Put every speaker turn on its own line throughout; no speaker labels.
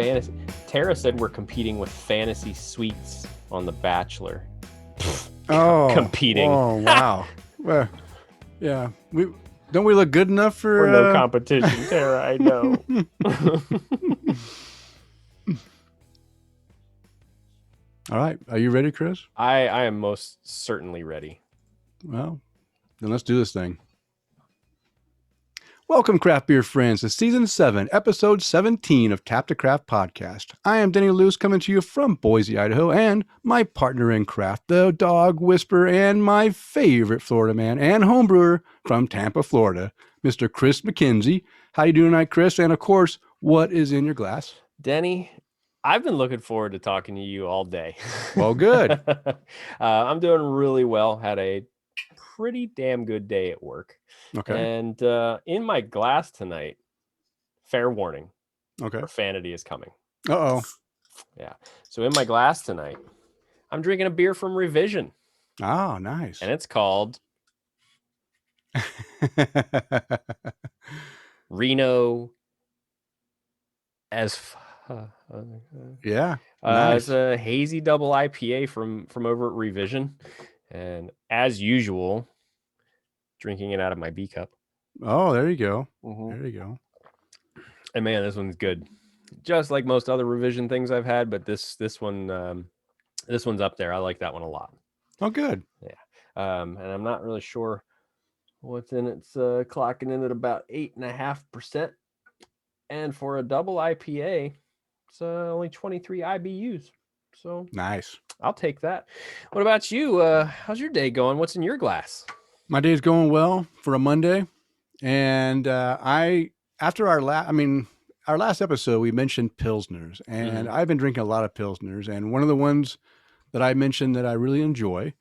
fantasy. Tara said we're competing with fantasy suites on The Bachelor.
Oh,
competing.
Oh, wow. Well, yeah. Don't we look good enough for
We're no competition, Tara. I know.
All right. Are you ready, Chris?
I am most certainly ready.
Well, then let's do this thing. Welcome, craft beer friends, to Season 7, Episode 17 of Tap to Craft Podcast. I am Denny Luce, coming to you from Boise, Idaho, and my partner in craft, the dog whisperer, and my favorite Florida man and homebrewer from Tampa, Florida, Mr. Chris McKenzie. How you doing tonight, Chris? And, of course, what is in your glass?
Denny, I've been looking forward to talking to you all day.
Well, good.
I'm doing really well. Had a pretty damn good day at work.
Okay.
And in my glass tonight, fair warning,
Okay.
profanity is coming.
Uh-oh.
Yeah. So in my glass tonight, I'm drinking a beer from Revision.
Oh, nice.
And it's called Reno
Yeah. Nice.
It's a hazy double IPA from over at Revision. And as usual, drinking it out of my B cup.
Oh, there you go.
Mm-hmm.
There you go.
And man, this one's good. Just like most other Revision things I've had, but this one, this one's up there. I like that one a lot.
Oh, good.
Yeah. And I'm not really sure what's in it. It's clocking in at about 8.5%. And for a double IPA, it's only 23 IBUs. So
nice.
I'll take that. What about you? How's your day going? What's in your glass?
My day's going well for a Monday. And after our last episode, we mentioned Pilsners. And I've been drinking a lot of Pilsners. And one of the ones that I mentioned that I really enjoy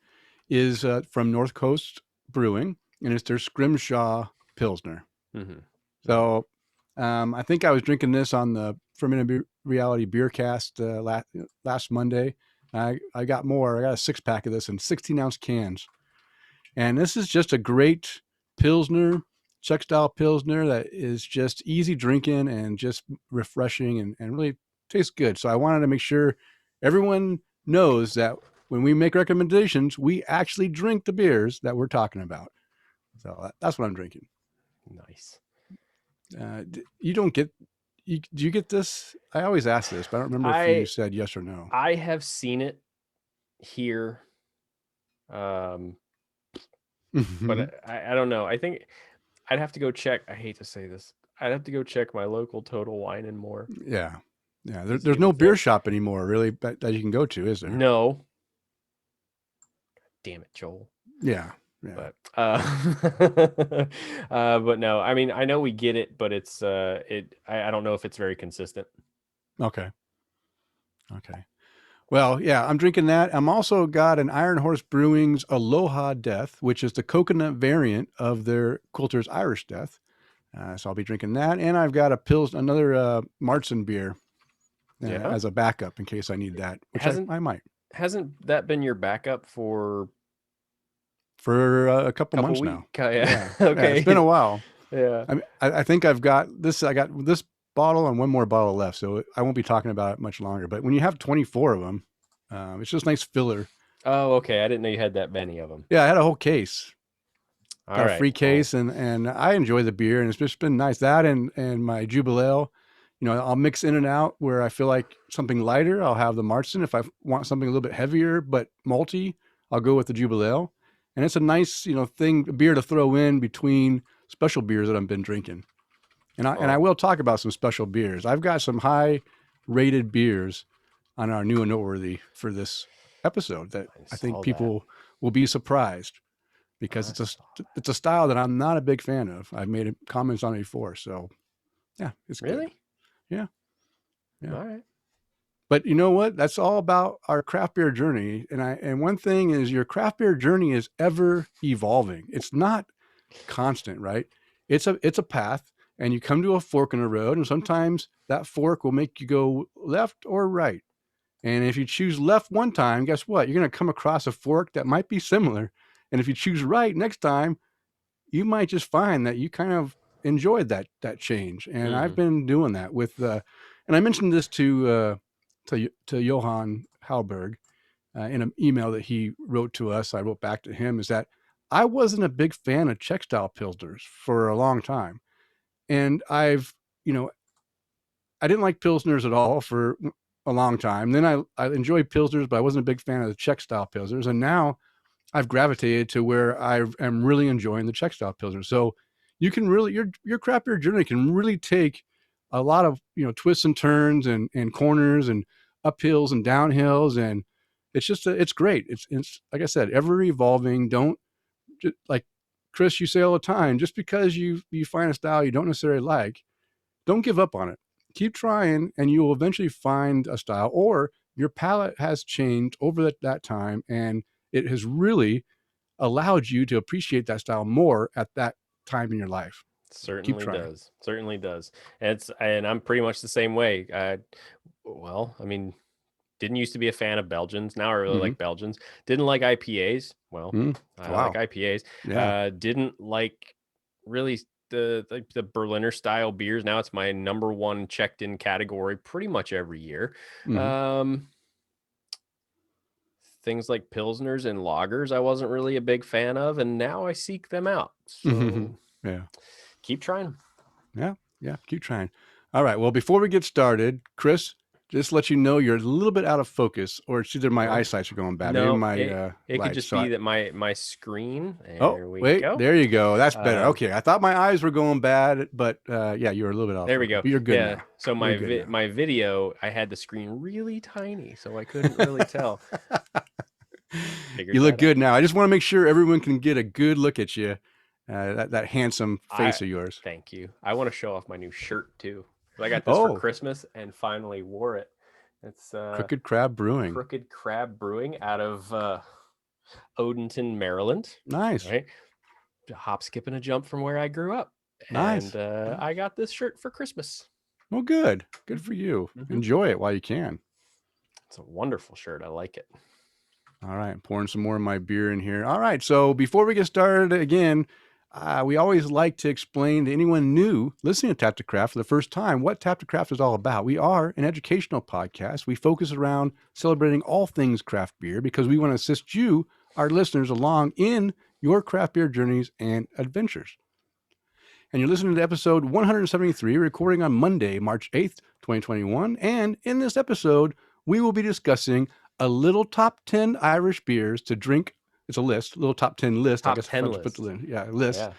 is from North Coast Brewing. And it's their Scrimshaw Pilsner. Mm-hmm. So I think I was drinking this on the Fermented Reality Beercast last Monday. I got more. I got a 6-pack of this in 16-ounce cans. And this is just a great Pilsner, Czech style Pilsner that is just easy drinking and just refreshing and really tastes good. So I wanted to make sure everyone knows that when we make recommendations, we actually drink the beers that we're talking about. So that's what I'm drinking.
Nice.
Do you get this? I always ask this, but I don't remember if you said yes or no.
I have seen it here. But I don't know. I think I'd have to go check. I hate to say this. I'd have to go check my local Total Wine and More.
Yeah. Yeah. There's no beer shop anymore, really, that you can go to, is there?
No. God damn it, Joel.
Yeah. Yeah.
But no, I mean, I know we get it, but it's I don't know if it's very consistent.
Okay. Well, yeah, I'm drinking that. I'm also got an Iron Horse Brewing's Aloha Death, which is the coconut variant of their Coulter's Irish Death. So I'll be drinking that, and I've got another Martzen beer as a backup in case I need that, which I might.
Hasn't that been your backup for
a couple months now?
Yeah. Okay.
Yeah, it's been a while.
Yeah.
I think I've got this. I got this bottle and one more bottle left, so I won't be talking about it much longer. But when you have 24 of them, it's just nice filler.
Oh, okay. I didn't know you had that many of them.
Yeah, I had a whole case.
Got
a free case, and I enjoy the beer, and it's just been nice. That and my Jubileo, I'll mix in and out where I feel like something lighter. I'll have the Martzen. If I want something a little bit heavier but malty, I'll go with the Jubileo. And it's a nice, beer to throw in between special beers that I've been drinking. And I will talk about some special beers. I've got some high-rated beers on our new and noteworthy for this episode that I think people will be surprised because it's a style that I'm not a big fan of. I've made comments on it before, so yeah, it's
really
good. Yeah.
All right.
But you know what? That's all about our craft beer journey. And one thing is your craft beer journey is ever evolving. It's not constant, right? It's a path, and you come to a fork in the road, and sometimes that fork will make you go left or right. And if you choose left one time, guess what? You're going to come across a fork that might be similar. And if you choose right next time, you might just find that you kind of enjoyed that change. And I've been doing that with And I mentioned this to Johann Halberg in an email that he wrote to us. I wrote back to him, is that I wasn't a big fan of Czech style Pilsners for a long time. And I didn't like Pilsners at all for a long time. Then I enjoyed Pilsners, but I wasn't a big fan of the Czech style Pilsners. And now I've gravitated to where I am really enjoying the Czech style Pilsner. So you can really, your craft beer journey can really take a lot of, twists and turns and corners and uphills and downhills. And it's great. It's like I said, ever evolving. Don't, like Chris, you say all the time, just because you find a style you don't necessarily like, don't give up on it. Keep trying, and you will eventually find a style, or your palate has changed over that time, and it has really allowed you to appreciate that style more at that time in your life.
Certainly does. And I'm pretty much the same way. Didn't used to be a fan of Belgians. Now I really like Belgians. Didn't like IPAs. Well, I like IPAs.
Yeah.
Didn't like really the Berliner style beers. Now it's my number one checked in category pretty much every year. Things like Pilsners and lagers I wasn't really a big fan of, and now I seek them out. So
yeah,
keep trying.
Yeah, keep trying. All right, well, before we get started, Chris, just let you know you're a little bit out of focus, or it's either my eyesight's are going bad.
No,
it
could just be that my screen.
There we go. There you go. That's better. Okay, I thought my eyes were going bad, but yeah, you were a little bit off.
There we go.
But you're good now.
So my video, I had the screen really tiny, so I couldn't really tell.
You look good now. I just want to make sure everyone can get a good look at you, that handsome face of yours.
Thank you. I want to show off my new shirt too. I got this for Christmas and finally wore it. It's
Crooked Crab Brewing.
Crooked Crab Brewing out of Odenton, Maryland.
Nice.
Right? A hop, skip, and a jump from where I grew up.
Nice.
And I got this shirt for Christmas.
Well, good. Good for you. Enjoy it while you can.
It's a wonderful shirt. I like it.
All right. Pouring some more of my beer in here. All right. So before we get started again, we always like to explain to anyone new listening to Tap to Craft for the first time what Tap to Craft is all about. We are an educational podcast. We focus around celebrating all things craft beer because we want to assist you, our listeners, along in your craft beer journeys and adventures. And you're listening to episode 173, recording on Monday, March 8th, 2021. And in this episode, we will be discussing a little top 10 Irish beers to drink. It's a list, little top 10 list.
Top 10 list.
List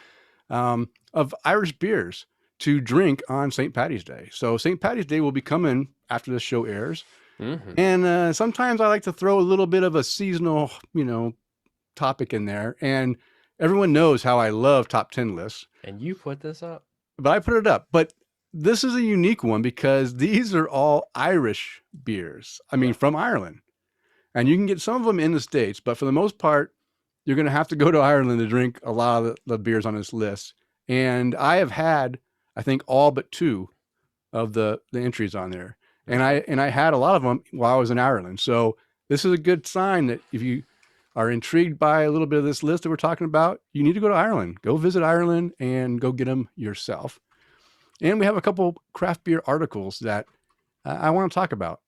of Irish beers to drink on St. Paddy's Day. So St. Paddy's Day will be coming after this show airs. And sometimes I like to throw a little bit of a seasonal, topic in there. And everyone knows how I love top 10 lists.
And you put this up.
But I put it up. But this is a unique one because these are all Irish beers. I mean, from Ireland. And you can get some of them in the States, but for the most part, you're going to have to go to Ireland to drink a lot of the beers on this list. And I have had, I think, all but 2 of the entries on there. And I had a lot of them while I was in Ireland. So this is a good sign that if you are intrigued by a little bit of this list that we're talking about, you need to go to Ireland. Go visit Ireland and go get them yourself. And we have a couple craft beer articles that I want to talk about.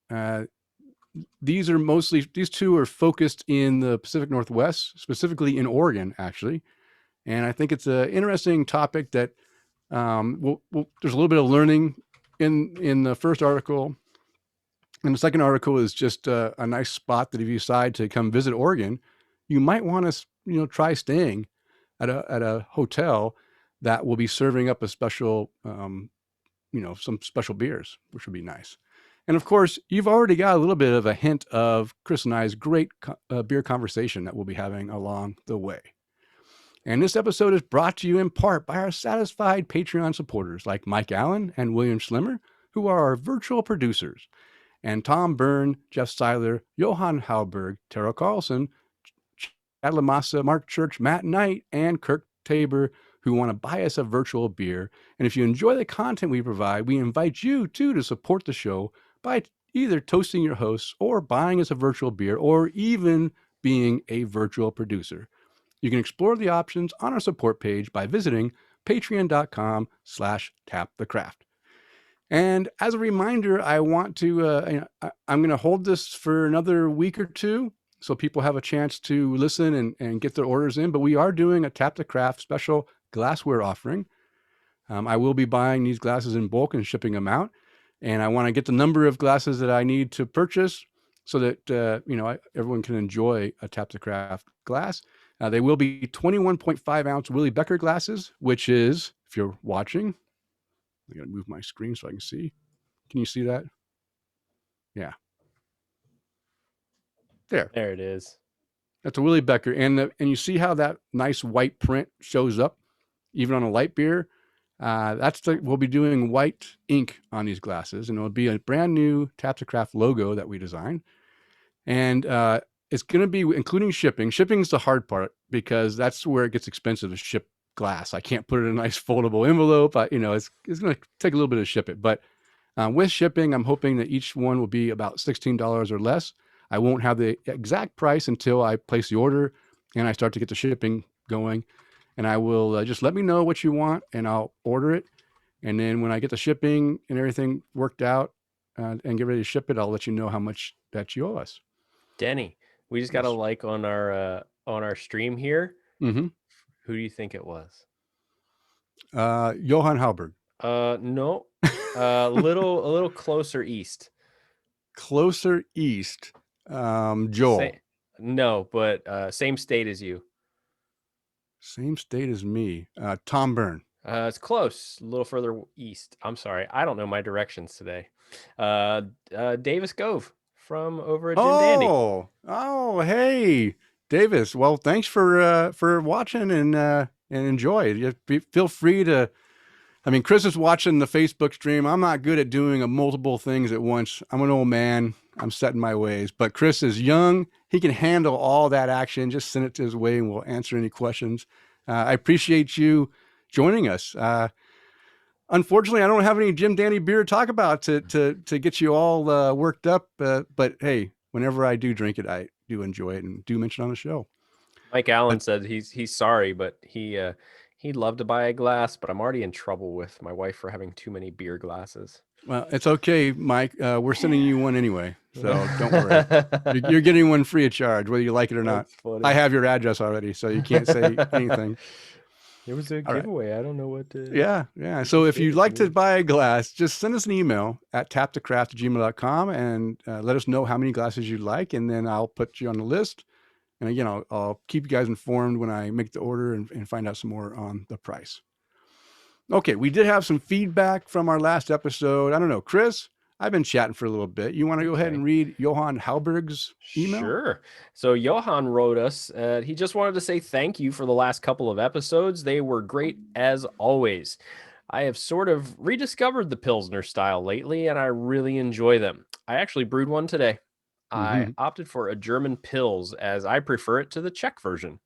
These 2 are focused in the Pacific Northwest, specifically in Oregon, actually. And I think it's an interesting topic that there's a little bit of learning in the first article. And the second article is just a nice spot that if you decide to come visit Oregon, you might want to, try staying at a hotel that will be serving up a special, some special beers, which would be nice. And of course, you've already got a little bit of a hint of Chris and I's great beer conversation that we'll be having along the way. And this episode is brought to you in part by our satisfied Patreon supporters like Mike Allen and William Schlimmer, who are our virtual producers, and Tom Byrne, Jeff Seiler, Johann Halberg, Tara Carlson, Chad Lamassa, Mark Church, Matt Knight, and Kirk Tabor, who want to buy us a virtual beer. And if you enjoy the content we provide, we invite you too to support the show by either toasting your hosts or buying us a virtual beer or even being a virtual producer. You can explore the options on our support page by visiting patreon.com/tapthecraft. And as a reminder, I want to, I'm going to hold this for another week or two so people have a chance to listen and get their orders in. But we are doing a Tap the Craft special glassware offering. I will be buying these glasses in bulk and shipping them out. And I want to get the number of glasses that I need to purchase so that, everyone can enjoy a Tap the Craft glass. They will be 21.5 ounce Willie Becker glasses, which is, if you're watching, I got to move my screen so I can see. Can you see that? Yeah. There
it is.
That's a Willie Becker. And you see how that nice white print shows up even on a light beer? We'll be doing white ink on these glasses, and it'll be a brand new Tap the Craft logo that we designed. And it's going to be including shipping. Shipping's the hard part because that's where it gets expensive to ship glass. I can't put it in a nice foldable envelope. It's going to take a little bit to ship it. But with shipping, I'm hoping that each one will be about $16 or less. I won't have the exact price until I place the order and I start to get the shipping going. And I will just let me know what you want and I'll order it. And then when I get the shipping and everything worked out and get ready to ship it, I'll let you know how much that you owe us.
Denny, we just got a like on our stream here.
Mm-hmm.
Who do you think it was?
Johann Halberg.
No, a little closer east.
Closer east. Joel.
No, but same state as you.
Same state as me. Tom Byrne.
It's close, a little further east. I'm sorry, I don't know my directions today. Davis Gove from over at Jim Dandy.
Oh, hey, Davis. Well, thanks for watching and enjoy. Feel free to. I mean, Chris is watching the Facebook stream. I'm not good at doing multiple things at once. I'm an old man. I'm set in my ways. But Chris is young. He can handle all that action. Just send it to his way and we'll answer any questions. I appreciate you joining us. Unfortunately, I don't have any Jim Dandy beer to talk about to get you all worked up. But hey, whenever I do drink it, I do enjoy it and do mention on the show.
Mike Allen said he's sorry, but he'd love to buy a glass, but I'm already in trouble with my wife for having too many beer glasses.
Well, it's okay, Mike. We're sending you one anyway, so don't worry. You're getting one free of charge, whether you like it or not. I have your address already, so you can't say anything.
It was a giveaway. Right. I don't know what to...
Yeah. So if you'd like to buy a glass, just send us an email at tapthecraft@gmail.com and let us know how many glasses you'd like, and then I'll put you on the list. And again, I'll keep you guys informed when I make the order and find out some more on the price. Okay, we did have some feedback from our last episode. I don't know, Chris, I've been chatting for a little bit. You want to go ahead and read Johann Halberg's email?
Sure. So Johann wrote us. He just wanted to say thank you for the last couple of episodes. They were great as always. I have sort of rediscovered the Pilsner style lately, and I really enjoy them. I actually brewed one today. I opted for a German Pils as I prefer it to the Czech version.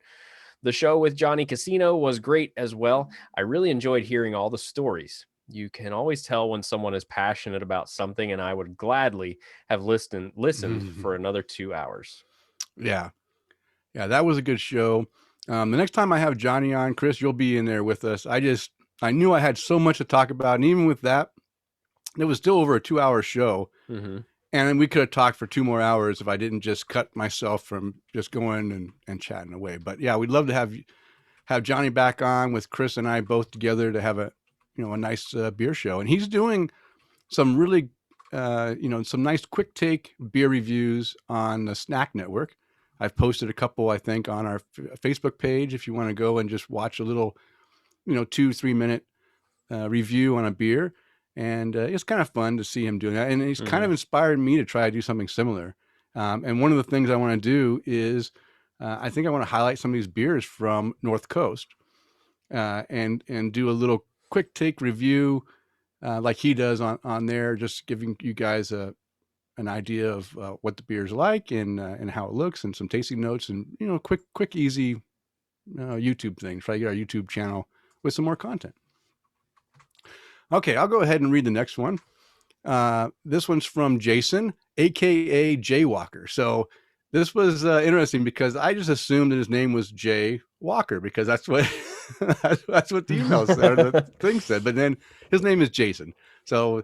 The show with Johnny Casino was great as well. I really enjoyed hearing all the stories. You can always tell when someone is passionate about something, and I would gladly have listened for another 2 hours.
Yeah, that was a good show. The next time I have Johnny on, Chris, you'll be in there with us. I knew I had so much to talk about, and even with that, it was still over a 2-hour show. Mm-hmm. And we could have talked for 2 more hours if I didn't just cut myself from just going and chatting away. But yeah, we'd love to have Johnny back on with Chris and I both together to have a nice beer show. And he's doing some really, some nice quick take beer reviews on the Snack Network. I've posted a couple, I think, on our Facebook page if you want to go and just watch a little, 2-3 minute review on a beer. And it's kind of fun to see him doing that. And he's kind of inspired me to try to do something similar. And one of the things I want to do is I think I want to highlight some of these beers from North Coast and do a little quick take review like he does on there, just giving you guys an idea of what the beer's like and how it looks and some tasting notes and, quick, easy YouTube things. Try to get our YouTube channel with some more content. Okay, I'll go ahead and read the next one. This one's from Jason, a.k.a. Jaywalker. So this was interesting because I just assumed that his name was Jay Walker because that's what that's what the email said, or the thing said. But then his name is Jason. So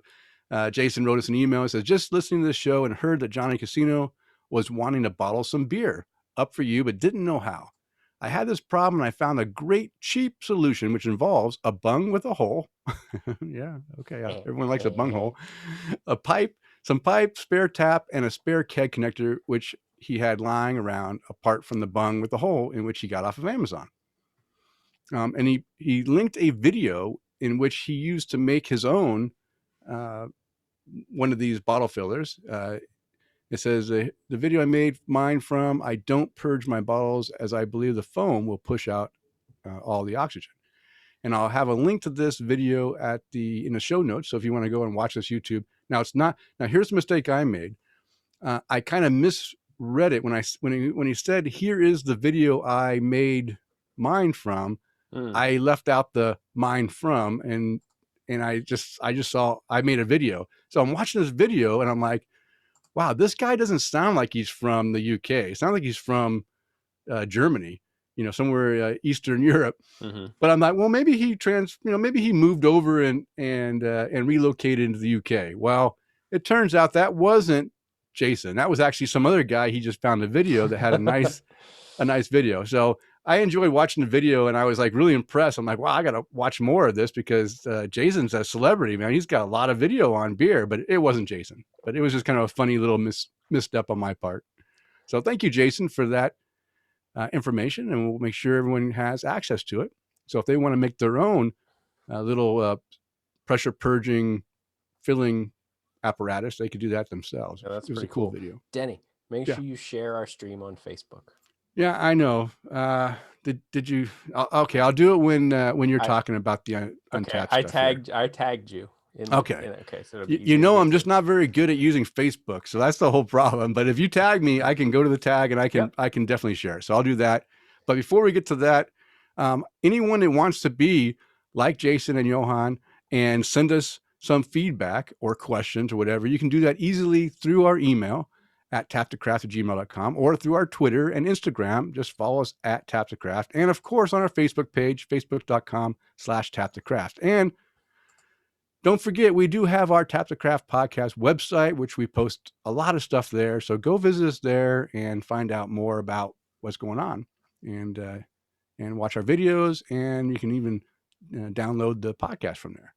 Jason wrote us an email and says, just listening to the show and heard that Johnny Casino was wanting to bottle some beer. Up for you, but didn't know how. I had this problem and I found a great cheap solution, which involves a bung with a hole. Yeah, okay. Everyone likes a bung hole. A pipe, some pipe, spare tap, and a spare keg connector, which he had lying around apart from the bung with the hole, in which he got off of Amazon. And he linked a video in which he used to make his own one of these bottle fillers. It says, the video I made mine from, I don't purge my bottles as I believe the foam will push out all the oxygen. And I'll have a link to this video in the show notes. So if you want to go and watch this YouTube. Now, here's the mistake I made. I kind of misread it when he said, here is the video I made mine from. I left out the mine from, and I just saw I made a video. So I'm watching this video and I'm like, wow, this guy doesn't sound like he's from the UK. It sounds like he's from Germany, somewhere Eastern Europe. Mm-hmm. But I'm like, well, maybe he moved over and relocated into the UK. Well, it turns out that wasn't Jason. That was actually some other guy. He just found a video that had a nice video. So I enjoyed watching the video, and I was like really impressed. I'm like, wow, I got to watch more of this because Jason's a celebrity, man. He's got a lot of video on beer, but it wasn't Jason. But it was just kind of a funny little misstep on my part. So thank you, Jason, for that information, and we'll make sure everyone has access to it. So if they want to make their own little pressure purging filling apparatus, they could do that themselves.
Yeah, that's
it was a cool video.
Denny, make sure you share our stream on Facebook.
Yeah, I know. Did you? Okay, I'll do it when you're talking about the Untapped
stuff. I tagged you. Okay, so
I'm just not very good at using Facebook, so that's the whole problem. But if you tag me, I can go to the tag and I can definitely share it. So I'll do that. But before we get to that, anyone that wants to be like Jason and Johan and send us some feedback or questions or whatever, you can do that easily through our email at taptocraft@gmail.com or through our Twitter and Instagram. Just follow us at taptocraft. And of course, on our Facebook page, facebook.com/taptocraft. And don't forget, we do have our Tap the Craft podcast website, which we post a lot of stuff there. So go visit us there and find out more about what's going on and watch our videos. And you can even download the podcast from there.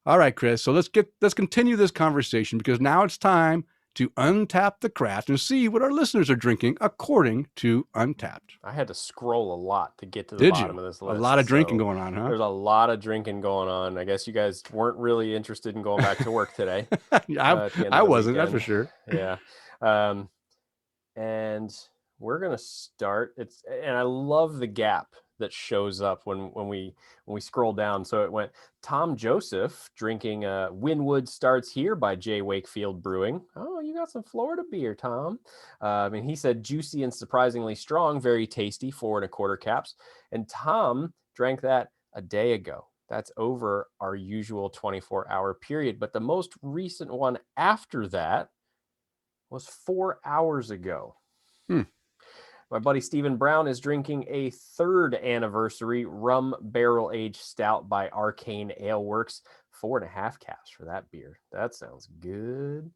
All right, Chris. So let's continue this conversation because now it's time to untap the craft and see what our listeners are drinking according to Untapped.
I had to scroll a lot to get to the bottom of this list.
A lot of drinking going on, huh?
There's a lot of drinking going on. I guess you guys weren't really interested in going back to work today.
I wasn't, that's for sure.
Yeah. And we're going to start. And I love the gap that shows up when we scroll down. So it went Tom Joseph drinking Winwood Starts Here by J. Wakefield Brewing. Oh, you got some Florida beer, Tom. And he said juicy and surprisingly strong, very tasty, 4 1/4 caps. And Tom drank that a day ago. That's over our usual 24-hour period. But the most recent one after that was 4 hours ago. My buddy Stephen Brown is drinking a 3rd anniversary rum barrel aged stout by Arcane Ale Works. 4 1/2 caps for that beer. That sounds good.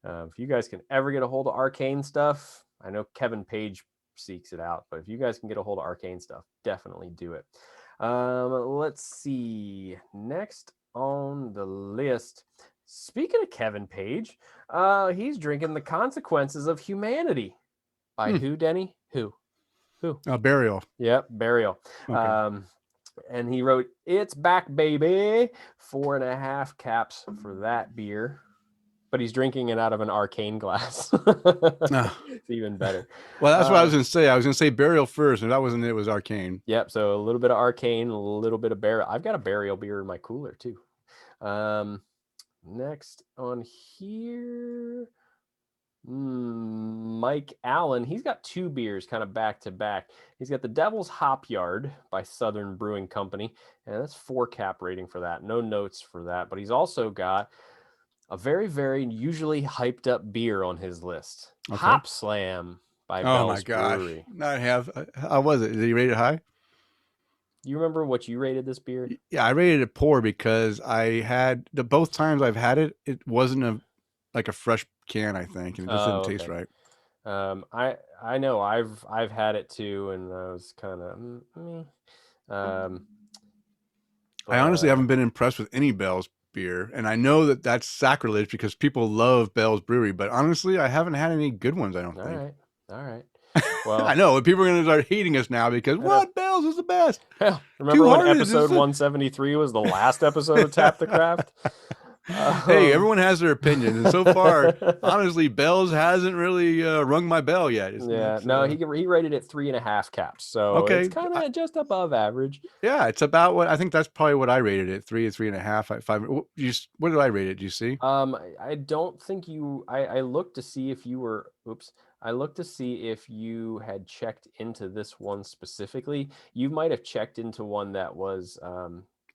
If you guys can ever get a hold of Arcane stuff, I know Kevin Page seeks it out, but if you guys can get a hold of Arcane stuff, definitely do it. Let's see. Next on the list, speaking of Kevin Page, he's drinking The Consequences of Humanity. By who, Denny? Who?
Burial.
Yep, Burial. Okay. And he wrote, "It's back, baby." 4 1/2 caps for that beer. But he's drinking it out of an Arcane glass. It's even better.
Well, that's what I was going to say. I was going to say Burial first, and that wasn't it. It was Arcane.
Yep, so a little bit of Arcane, a little bit of Burial. I've got a Burial beer in my cooler, too. Next on here... Mike Allen, he's got 2 beers kind of back to back. He's got the Devil's Hop Yard by Southern Brewing Company, and that's 4 cap rating for that. No notes for that, but he's also got a very, very usually hyped up beer on his list. Okay. Hop Slam by Bell's Brewery.
How was it? Did he rate it high?
Do you remember what you rated this beer?
Yeah, I rated it poor because I had both times I've had it, it wasn't like a fresh can, I think, and it just didn't taste
Okay.
right.
I know I've had it too, and I was kind of meh. Um,
I honestly
but
haven't been impressed with any Bell's beer, and I know that that's sacrilege because people love Bell's Brewery, but honestly, I haven't had any good ones, I don't
all
think.
right, all right.
I
Well,
know people are going to start hating us now because
I know.
what Bell's is the best.
Hell, remember
Two
when
Hearted is
episode
the
173 was the last episode of Tap the Craft?
Hey,
Um,
everyone has their opinions, and so far, honestly, Bell's hasn't really rung my bell yet.
yeah, no, he rated it 3.5 caps, so it's
Okay.
kind of just above average.
Yeah, it's about what I think. That's probably what I rated it, 3 and 3.5. Five. What did I rate it? Do you see?
I don't think you. I looked to see if you were. Oops. I looked to see if you had checked into this one specifically. You might have checked into one that was,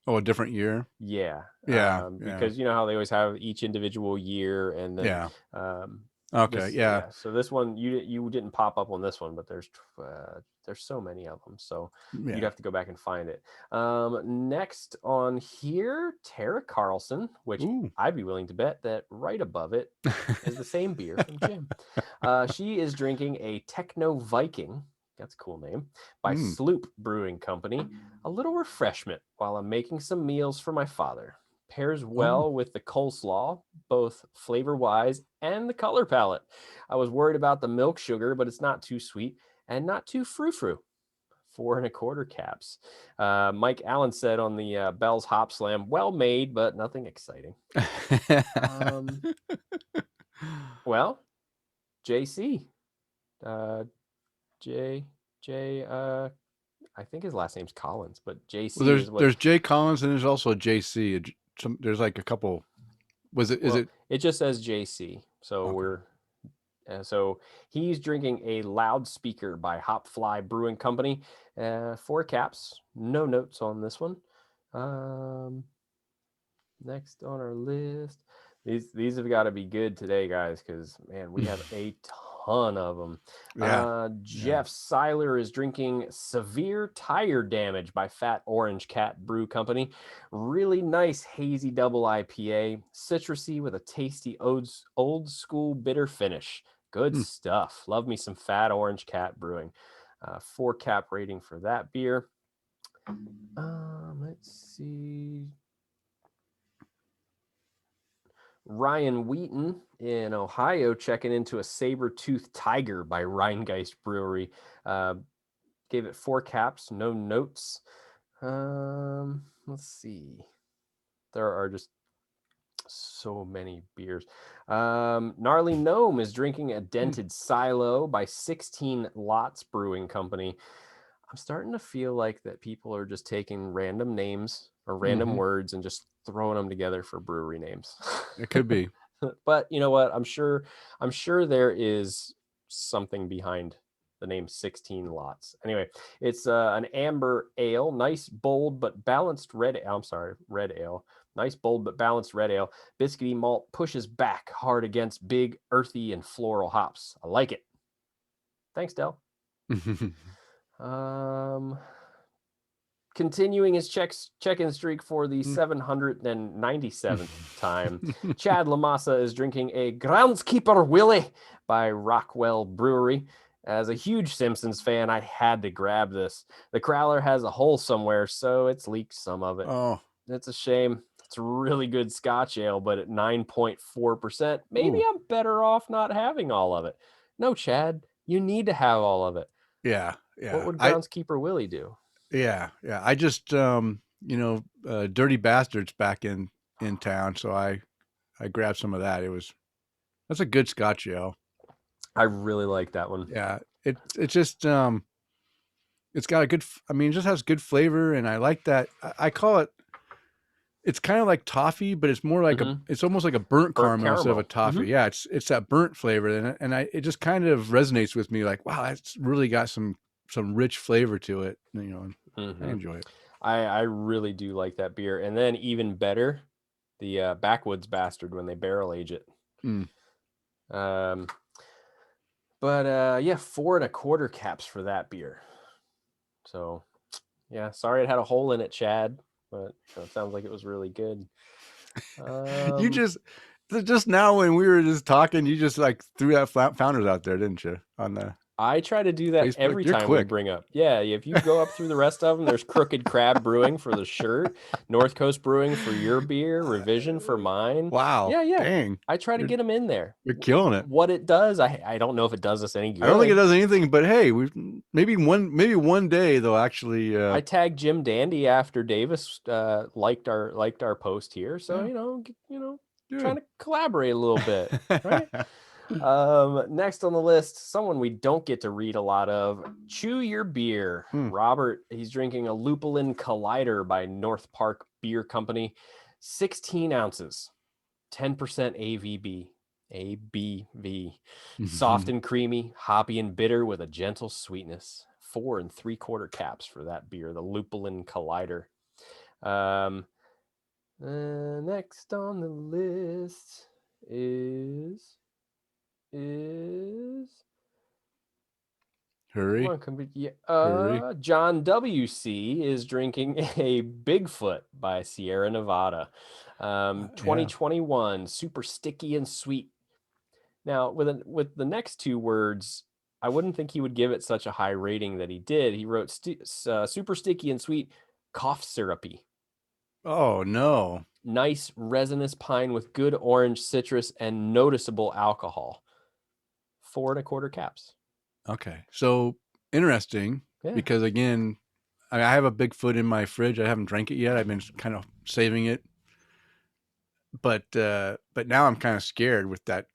Oh, a different year.
yeah,
Yeah, yeah,
because you know how they always have each individual year, and then
yeah.
um,
Okay,
this,
yeah,
yeah. So this one you didn't pop up on this one, but there's so many of them, so you'd
yeah.
have to go back and find it. Next on here, Tara Carlson, which
Ooh.
I'd be willing to bet that right above it is the same beer from Jim. She is drinking a Techno Viking. That's a cool name. By
Mm.
Sloop Brewing Company. A little refreshment while I'm making some meals for my father. Pairs
Oh.
well with the coleslaw, both flavor wise and the color palette. I was worried about the milk sugar, but it's not too sweet and not too frou-frou. 4.25 caps. Mike Allen said on the Bell's Hop Slam, well made, but nothing exciting. Um, well, JC, uh, J, J, I think his last name's Collins, but
Well,
JC is what.
there's Jay Collins and there's also JC. There's like a couple. Is
Well,
it
it just says JC, so
okay?
so he's drinking a loudspeaker by Hopfly Brewing Company. 4 caps, no notes on this one. Next on our list, these have got to be good today, guys, because man, we have a ton of them.
Yeah, yeah.
Jeff Seiler is drinking Severe Tire Damage by Fat Orange Cat Brew Company. Really nice hazy double IPA, citrusy with a tasty old school bitter finish. Good
Hmm.
stuff. Love me some Fat Orange Cat Brewing. 4 cap rating for that beer. Let's see. Ryan Wheaton in Ohio checking into a saber-toothed tiger by Rheingeist Brewery. Gave it 4 caps, no notes. Let's see. There are just so many beers. Gnarly Gnome is drinking a dented silo by 16 Lots Brewing Company. I'm starting to feel like that people are just taking random names or random words and just throwing them together for brewery names.
It could be.
But you know what? I'm sure there is something behind the name 16 Lots. Anyway, it's an amber ale, nice bold but balanced red. I'm sorry, red ale. Nice bold but balanced red ale. Biscuity malt pushes back hard against big, earthy, and floral hops. I like it. Thanks, Del. Continuing his check-in streak for the 797th time, Chad Lamassa is drinking a Groundskeeper Willie by Rockwell Brewery. As a huge Simpsons fan, I had to grab this. The Crowler has a hole somewhere, so it's leaked some of it.
Oh,
It's a shame. It's a really good Scotch ale, but at 9.4%, maybe
ooh.
I'm better off not having all of it. No, Chad, you need to have all of it.
Yeah,
What
yeah.
would Groundskeeper Willie do?
Yeah. I just Dirty Bastards back in town, so I grabbed some of that. That's a good Scotch ale.
I really like that one.
Yeah. It's just it's got a good I mean, it just has good flavor, and I like that. I call it, it's kind of like toffee, but it's more like it's almost like a burnt caramel instead of a toffee. Yeah, it's that burnt flavor, and it just kind of resonates with me. Like, wow, it's really got some rich flavor to it. I enjoy it.
I really do like that beer, and then even better, the Backwoods Bastard when they barrel age it.
Mm.
But yeah, 4.25 caps for that beer. So Yeah, sorry it had a hole in it, Chad, but it sounds like it was really good.
You just now when we were just talking, you just like threw that founders out there, didn't you? On the
I try to do that
Facebook.
every
You're
time we
quick.
bring up. Yeah, if you go up through the rest of them, there's Crooked Crab Brewing for the shirt, North Coast Brewing for your beer, Revision for mine.
Wow.
Yeah.
Dang.
I try to get them in there.
You're killing it.
What it does, I don't know if it does us any good.
I don't think it does anything, but hey, maybe one day they'll actually.
I tagged Jim Dandy after Davis liked our post here, so
Good.
trying to collaborate a little bit, right? Next on the list, someone we don't get to read a lot of, Chew Your Beer. Robert, he's drinking a Lupulin Collider by North Park Beer Company, 16 ounces, 10% ABV, soft and creamy, hoppy and bitter with a gentle sweetness. 4 3/4 caps for that beer, the Lupulin Collider. Next on the list is
Hurry.
John W.C. is drinking a Bigfoot by Sierra Nevada, 2021, super sticky and sweet. Now, with the next two words, I wouldn't think he would give it such a high rating that he did. He wrote super sticky and sweet, cough syrupy.
Oh no!
Nice resinous pine with good orange citrus and noticeable alcohol. 4 1/4 caps.
Okay, so interesting because again, I have a Bigfoot in my fridge. I haven't drank it yet. I've been kind of saving it, but now I'm kind of scared with that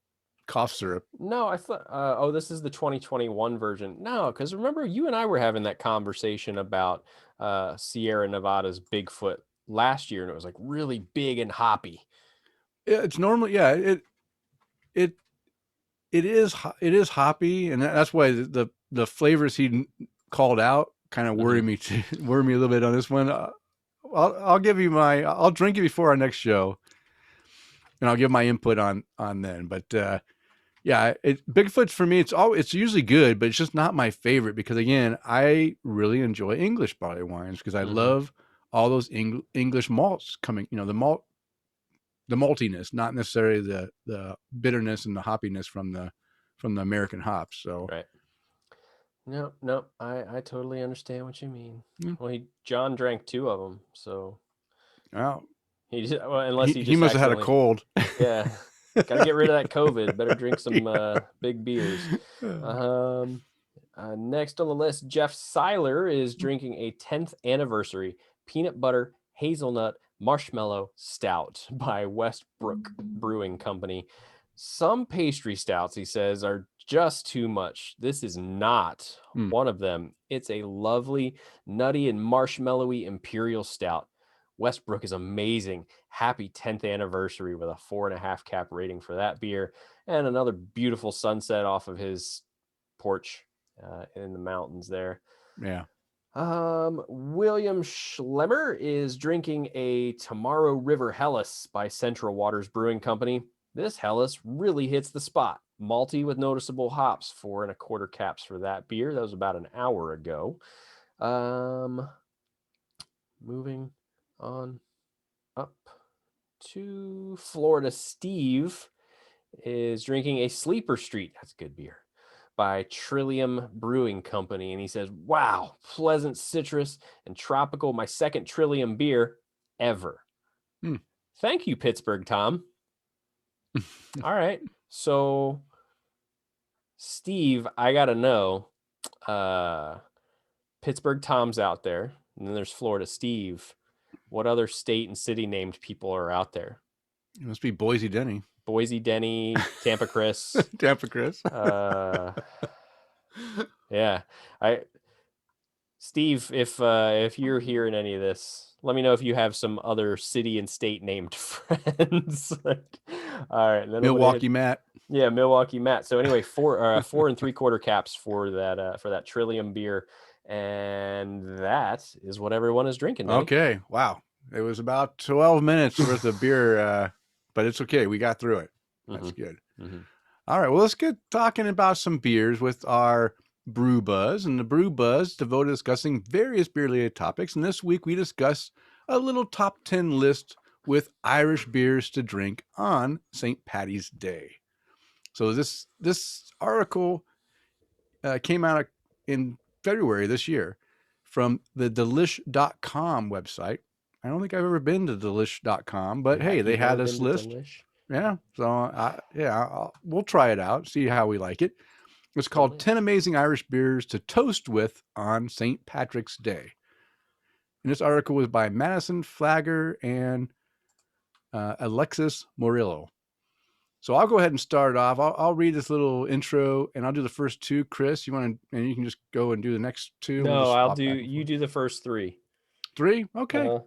cough syrup.
No, I thought, this is the 2021 version. No, because remember you and I were having that conversation about Sierra Nevada's Bigfoot last year, and it was like really big and hoppy.
It's normally, it is hoppy, and that's why the flavors he called out kind of worry me a little bit on this one. I'll drink it before our next show, and I'll give my input on then. But Bigfoot for me, it's usually good, but it's just not my favorite because again, I really enjoy English barley wines because I love all those English malts coming. The maltiness, not necessarily the bitterness and the hoppiness from the American hops. So
right. No, I totally understand what you mean. Well, John drank 2 of them, so unless he
must have had a cold.
Yeah, gotta get rid of that COVID. Better drink some big beers. Next on the list, Jeff Seiler is drinking a 10th anniversary peanut butter hazelnut marshmallow stout by Westbrook Brewing Company. Some pastry stouts, he says, are just too much. This is not one of them. It's a lovely, nutty and marshmallowy imperial stout. Westbrook is amazing. Happy 10th anniversary with a 4.5 cap rating for that beer, and another beautiful sunset off of his porch in the mountains there.
Yeah.
William Schlemmer is drinking a Tomorrow River Helles by Central Waters Brewing Company. This Helles really hits the spot. Malty with noticeable hops, 4 1/4 caps for that beer. That was about an hour ago. Moving on up to Florida, Steve is drinking a Sleeper Street. That's good beer. By Trillium Brewing Company. And he says, wow, pleasant citrus and tropical. My second Trillium beer ever. Thank you, Pittsburgh Tom. All right. So, Steve, I got to know, Pittsburgh Tom's out there. And then there's Florida Steve. What other state and city named people are out there?
It must be Boise Denny.
Boise Denny, Tampa Chris.
Tampa Chris.
Yeah. Steve, if you're hearing any of this, let me know if you have some other city and state named friends. All right.
Milwaukee Matt.
Yeah, Milwaukee Matt. So anyway, 4 3/4 caps for that Trillium beer. And that is what everyone is drinking. Danny.
Okay. Wow. It was about 12 minutes worth of beer, but it's okay. We got through it. That's good. All right. Well, let's get talking about some beers with our Brew Buzz, and the Brew Buzz devoted to discussing various beer-related topics. And this week we discuss a little top 10 list with Irish beers to drink on St. Paddy's Day. So this article came out in February this year from the delish.com website. I don't think I've ever been to delish.com, but hey, they had this list. Yeah, so we'll try it out, see how we like it. It's called 10 Amazing Irish Beers to Toast With on St. Patrick's Day. And this article was by Madison Flagger and Alexis Morillo. So I'll go ahead and start off. I'll read this little intro, and I'll do the first two. Chris, you want to, and you can just go and do the next two.
No, I'll do. You do the first three.
Three? Okay.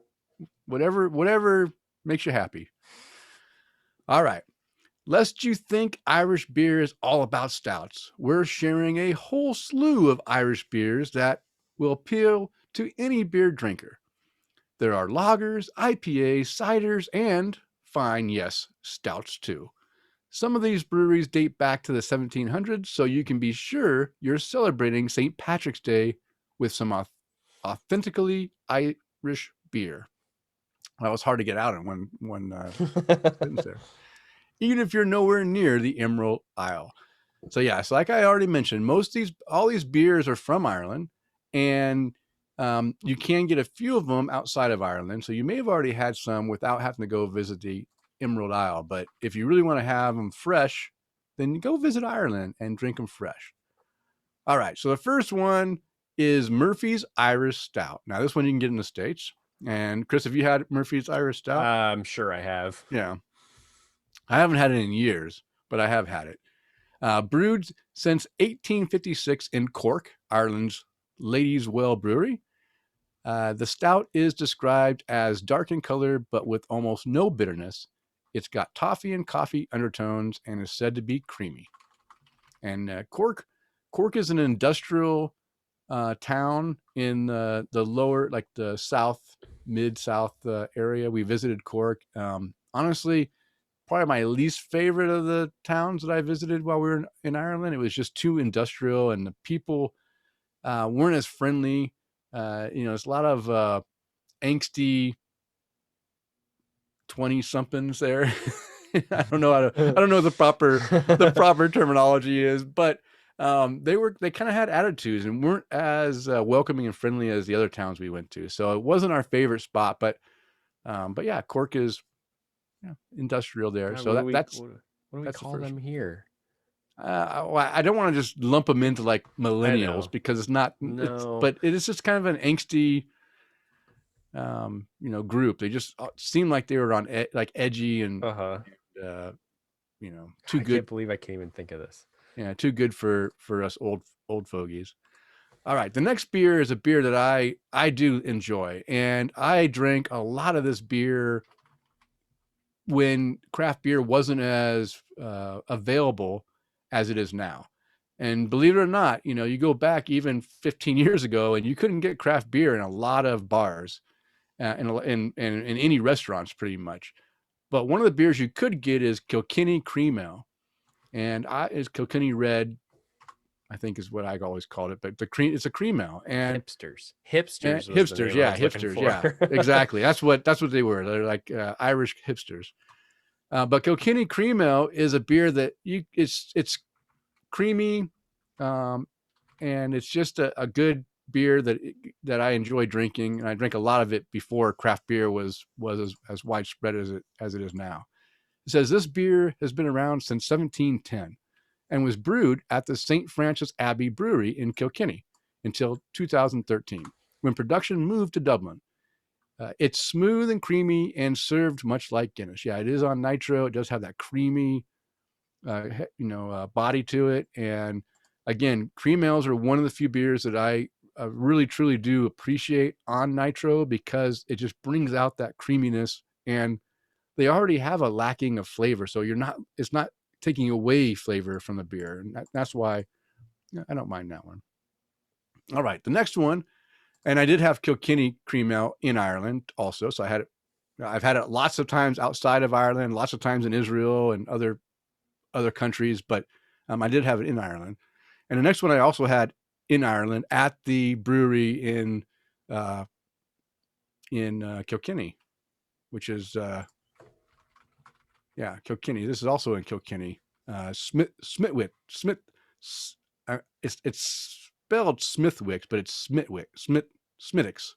Whatever makes you happy. All right. Lest you think Irish beer is all about stouts, we're sharing a whole slew of Irish beers that will appeal to any beer drinker. There are lagers, IPAs, ciders, and fine, yes, stouts too. Some of these breweries date back to the 1700s, so you can be sure you're celebrating St. Patrick's Day with some authentically Irish beer. That was hard to get out in one sentence there. Even if you're nowhere near the Emerald Isle. So like I already mentioned, all these beers are from Ireland, and you can get a few of them outside of Ireland. So you may have already had some without having to go visit the Emerald Isle. But if you really want to have them fresh, then go visit Ireland and drink them fresh. All right. So the first one is Murphy's Irish Stout. Now this one you can get in the States. And Chris, have you had Murphy's Irish Stout?
I'm sure I have.
Yeah. I haven't had it in years, but I have had it. Brewed since 1856 in Cork, Ireland's Ladies' Well Brewery. The stout is described as dark in color, but with almost no bitterness. It's got toffee and coffee undertones and is said to be creamy. And Cork is an industrial town in the lower, like the mid-south area. We visited Cork. Honestly, probably my least favorite of the towns that I visited while we were in Ireland. It was just too industrial, and the people weren't as friendly. There's a lot of angsty 20-somethings there. I don't know the proper terminology is, but they kind of had attitudes and weren't as welcoming and friendly as the other towns we went to. So it wasn't our favorite spot, but yeah, Cork is industrial there.
God,
so that's
what do we call them here?
I don't want to just lump them into like millennials because it's not. No. But it is just kind of an angsty, group. They just seemed like they were on like edgy and too good.
I can't believe I can't even think of this.
Yeah, too good for us old fogies. All right, the next beer is a beer that I do enjoy, and I drank a lot of this beer when craft beer wasn't as available as it is now. And believe it or not, you go back even 15 years ago and you couldn't get craft beer in a lot of bars and in any restaurants pretty much. But one of the beers you could get is Kilkenny Cream Ale. And it's Kilkenny Red, I think is what I always called it. But it's a cream ale. And
hipsters,
yeah, exactly. That's what they were. They're like Irish hipsters. But Kilkenny Cream Ale is a beer that it's creamy, and it's just a good beer that I enjoy drinking, and I drank a lot of it before craft beer was as widespread as it is now. It says this beer has been around since 1710 and was brewed at the St. Francis Abbey Brewery in Kilkenny until 2013, when production moved to Dublin. It's smooth and creamy and served much like Guinness. Yeah, it is on nitro. It does have that creamy, body to it. And again, cream ales are one of the few beers that I really, truly do appreciate on nitro because it just brings out that creaminess, and they already have a lacking of flavor. So it's not taking away flavor from the beer. And that's why I don't mind that one. All right. The next one, and I did have Kilkenny Cream Ale in Ireland also. So I've had it lots of times outside of Ireland, lots of times in Israel and other countries, but I did have it in Ireland. And the next one I also had in Ireland at the brewery in Kilkenny, which is Kilkenny. This is also in Kilkenny. Smithwick. It's spelled Smithwick, but it's Smithwick's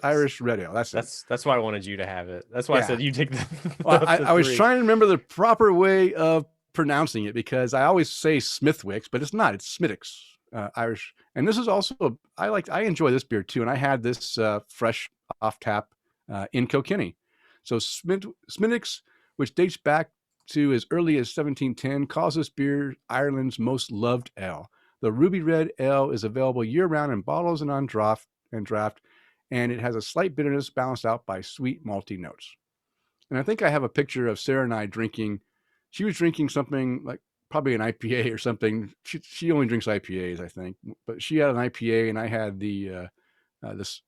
Irish Red Ale.
That's why I wanted you to have it. That's why I said you take the.
Well, I was trying to remember the proper way of pronouncing it because I always say Smithwick's, but it's not. It's Smithwick's Irish. And this is also I enjoy this beer too. And I had this fresh off tap in Kilkenny. So Smithwick's, which dates back to as early as 1710, calls this beer Ireland's most loved ale. The ruby red ale is available year-round in bottles and on draft, and it has a slight bitterness balanced out by sweet malty notes. And I think I have a picture of Sarah and I drinking. She was drinking something like probably an IPA or something. She only drinks IPAs, I think, but she had an IPA and I had the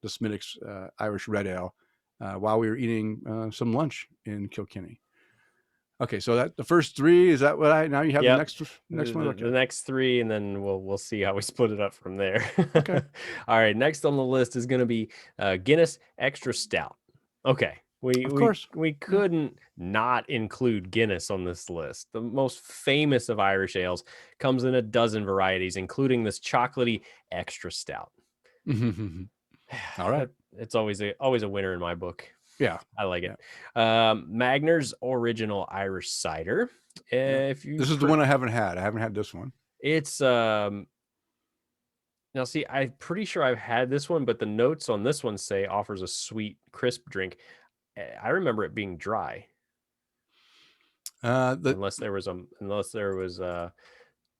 Smithwick's Irish Red Ale while we were eating some lunch in Kilkenny. Okay, so that the first three, is that what now you have the next one? Okay.
The next three, and then we'll see how we split it up from there.
Okay.
All right, next on the list is going to be Guinness Extra Stout. Okay. We couldn't not include Guinness on this list. The most famous of Irish ales, comes in a dozen varieties, including this chocolatey Extra Stout.
All right.
It's always a winner in my book.
Yeah,
I like it. Magner's Original Irish Cider. This
is the one I haven't had. I haven't had this one.
It's now see, I'm pretty sure I've had this one, but the notes on this one say offers a sweet, crisp drink. I remember it being dry. Unless there was a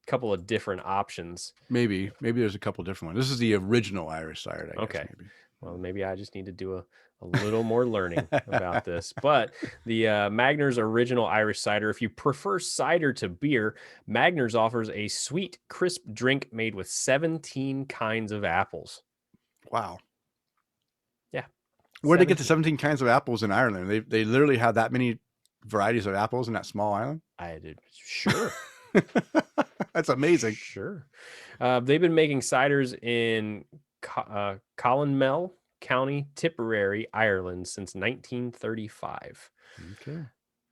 couple of different options.
Maybe there's a couple different ones. This is the original Irish cider, I guess, maybe.
Well, maybe I just need to do a little more learning about this. But the Magner's Original Irish Cider, if you prefer cider to beer, Magner's offers a sweet, crisp drink made with 17 kinds of apples.
Wow.
Yeah.
Where'd they get the 17 kinds of apples in Ireland? They literally have that many varieties of apples in that small island?
I did. Sure.
That's amazing.
Sure. They've been making ciders in Colonmel County, Tipperary, Ireland since 1935.
Okay.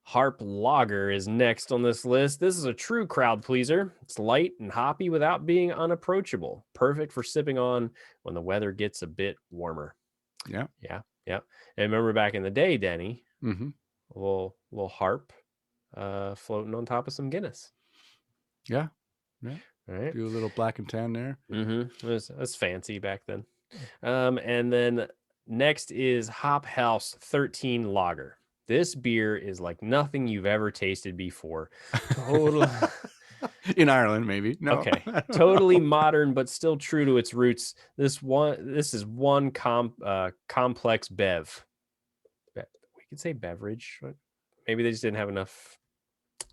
Harp Lager is next on this list. This is a true crowd pleaser. It's light and hoppy without being unapproachable. Perfect for sipping on when the weather gets a bit warmer.
Yeah.
And remember back in the day, Denny,
a
little harp floating on top of some Guinness.
Yeah.
All right.
Do a little black and tan there.
It was fancy back then. And then next is Hop House 13 Lager. This beer is like nothing you've ever tasted before. Totally
in Ireland, maybe. No.
Okay. Totally modern, but still true to its roots. This is one complex bev. We could say beverage. Maybe they just didn't have enough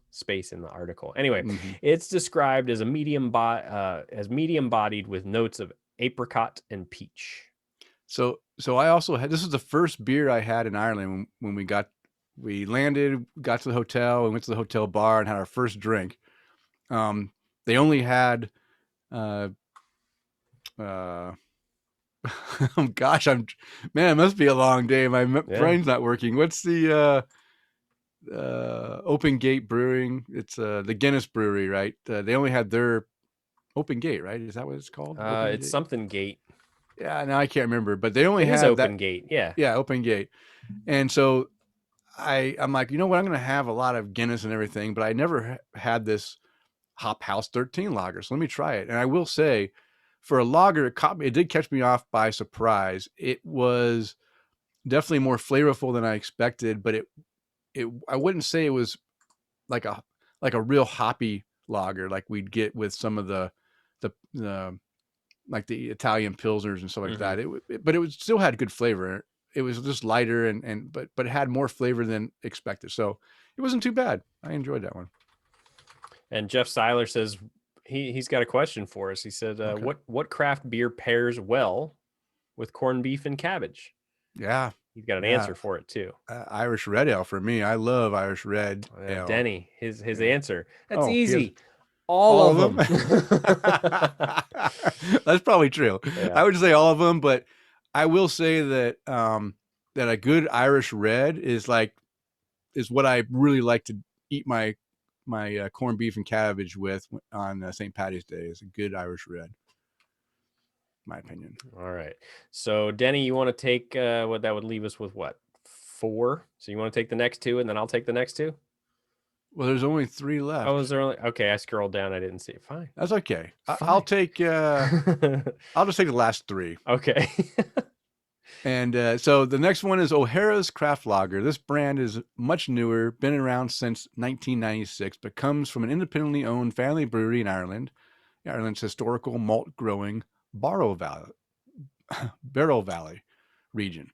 space in the article. Anyway, it's described as a medium bodied with notes of apricot and peach.
So I also had, this is the first beer I had in Ireland when we landed, got to the hotel, and went to the hotel bar and had our first drink. They only had oh gosh, it must be a long day. My brain's not working. What's the Open Gate Brewing? It's the Guinness Brewery, right? They only had their Open Gate, right? Is that what it's called?
It's something Gate.
Yeah, no, I can't remember, but they only had
Open Gate. Yeah,
Open Gate. And so I'm like, you know what? I'm going to have a lot of Guinness and everything, but I never had this Hop House 13 lager. So let me try it. And I will say, for a lager, it did catch me off by surprise. It was definitely more flavorful than I expected, but I wouldn't say it was like a real hoppy lager like we'd get with some of the like the Italian Pilsners and stuff like that. But it still had good flavor. It was just lighter but it had more flavor than expected. So it wasn't too bad. I enjoyed that one.
And Jeff Seiler says he's got a question for us. He said, what craft beer pairs well with corned beef and cabbage?
Yeah.
You've got an answer for it too.
Irish Red Ale for me. I love Irish Red Ale.
Denny, his answer. That's easy. All
All
of
of
them.
them. That's probably true.
Yeah.
I would say all of them, but I will say that that a good Irish red is what I really like to eat my corned beef and cabbage with on St. Patty's Day. Is a good Irish red, my opinion.
All right. So Denny, you want to take what that would leave us with what? 4. So you want to take the next 2 and then I'll take the next 2?
Well, there's only 3 left.
Oh, is there only? Okay, I scrolled down. I didn't see it. Fine.
That's okay.
Fine.
I'll take. I'll just take the last 3.
Okay.
And so the next one is O'Hara's Craft Lager. This brand is much newer, been around since 1996, but comes from an independently owned family brewery in Ireland, Ireland's historical malt growing Barrow Valley region.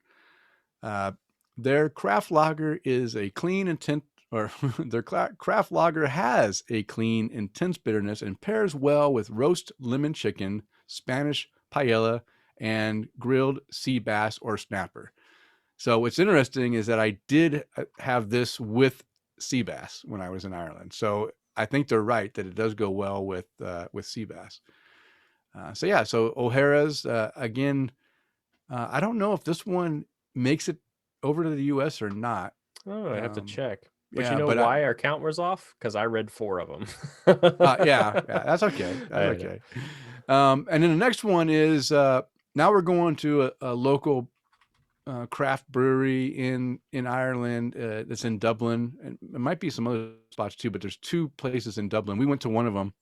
Their craft lager is a clean, intense, or their craft lager has a clean, intense bitterness and pairs well with roast lemon chicken, Spanish paella, and grilled sea bass or snapper. So what's interesting is that I did have this with sea bass when I was in Ireland. So I think they're right that it does go well with sea bass. So O'Hara's again. I don't know if this one makes it over to the U.S. or not.
Oh, I have to check. But
yeah,
you know
but
why our count was off? Because I read 4 of them.
yeah, that's okay. That's okay. And then the next one is now we're going to a local craft brewery in Ireland that's in Dublin. And it might be some other spots too, but there's 2 places in Dublin. We went to one of them,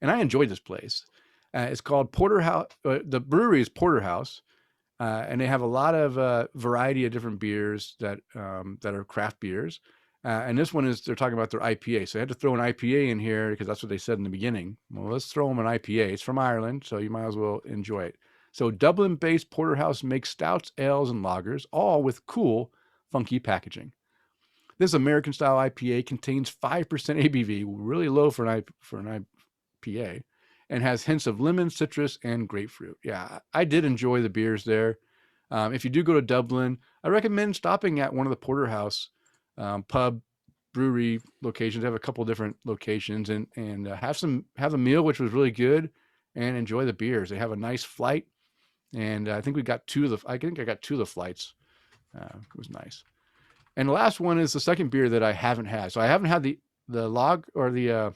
and I enjoyed this place. It's called Porterhouse. The brewery is Porterhouse. And they have a lot of variety of different beers that are craft beers. And this one they're talking about their IPA. So I had to throw an IPA in here because that's what they said in the beginning. Well, let's throw them an IPA. It's from Ireland, so you might as well enjoy it. So Dublin-based Porterhouse makes stouts, ales, and lagers, all with cool, funky packaging. This American-style IPA contains 5% ABV, really low for an IPA, and has hints of lemon, citrus, and grapefruit. Yeah, I did enjoy the beers there. If you do go to Dublin, I recommend stopping at one of the Porterhouse pub brewery locations. They have a couple different locations, and have a meal, which was really good, and enjoy the beers. They have a nice flight, and I think I got 2 of the flights. It was nice. And the last one is the second beer that I haven't had. So I haven't had the log or the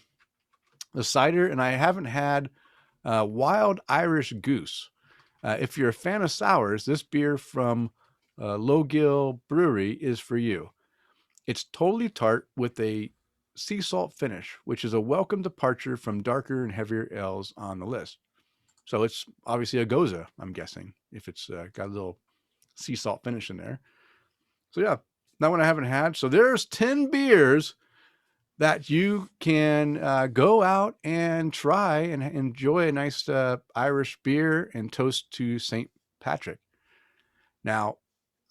cider, and I haven't had Wild Irish Goose. If you're a fan of sours, this beer from Lowgill Brewery is for you. It's totally tart with a sea salt finish, which is a welcome departure from darker and heavier ales on the list. So it's obviously a Goza, I'm guessing, if it's got a little sea salt finish in there. So yeah, that one I haven't had. So there's 10 beers that you can go out and try and enjoy a nice Irish beer and toast to St. Patrick. Now,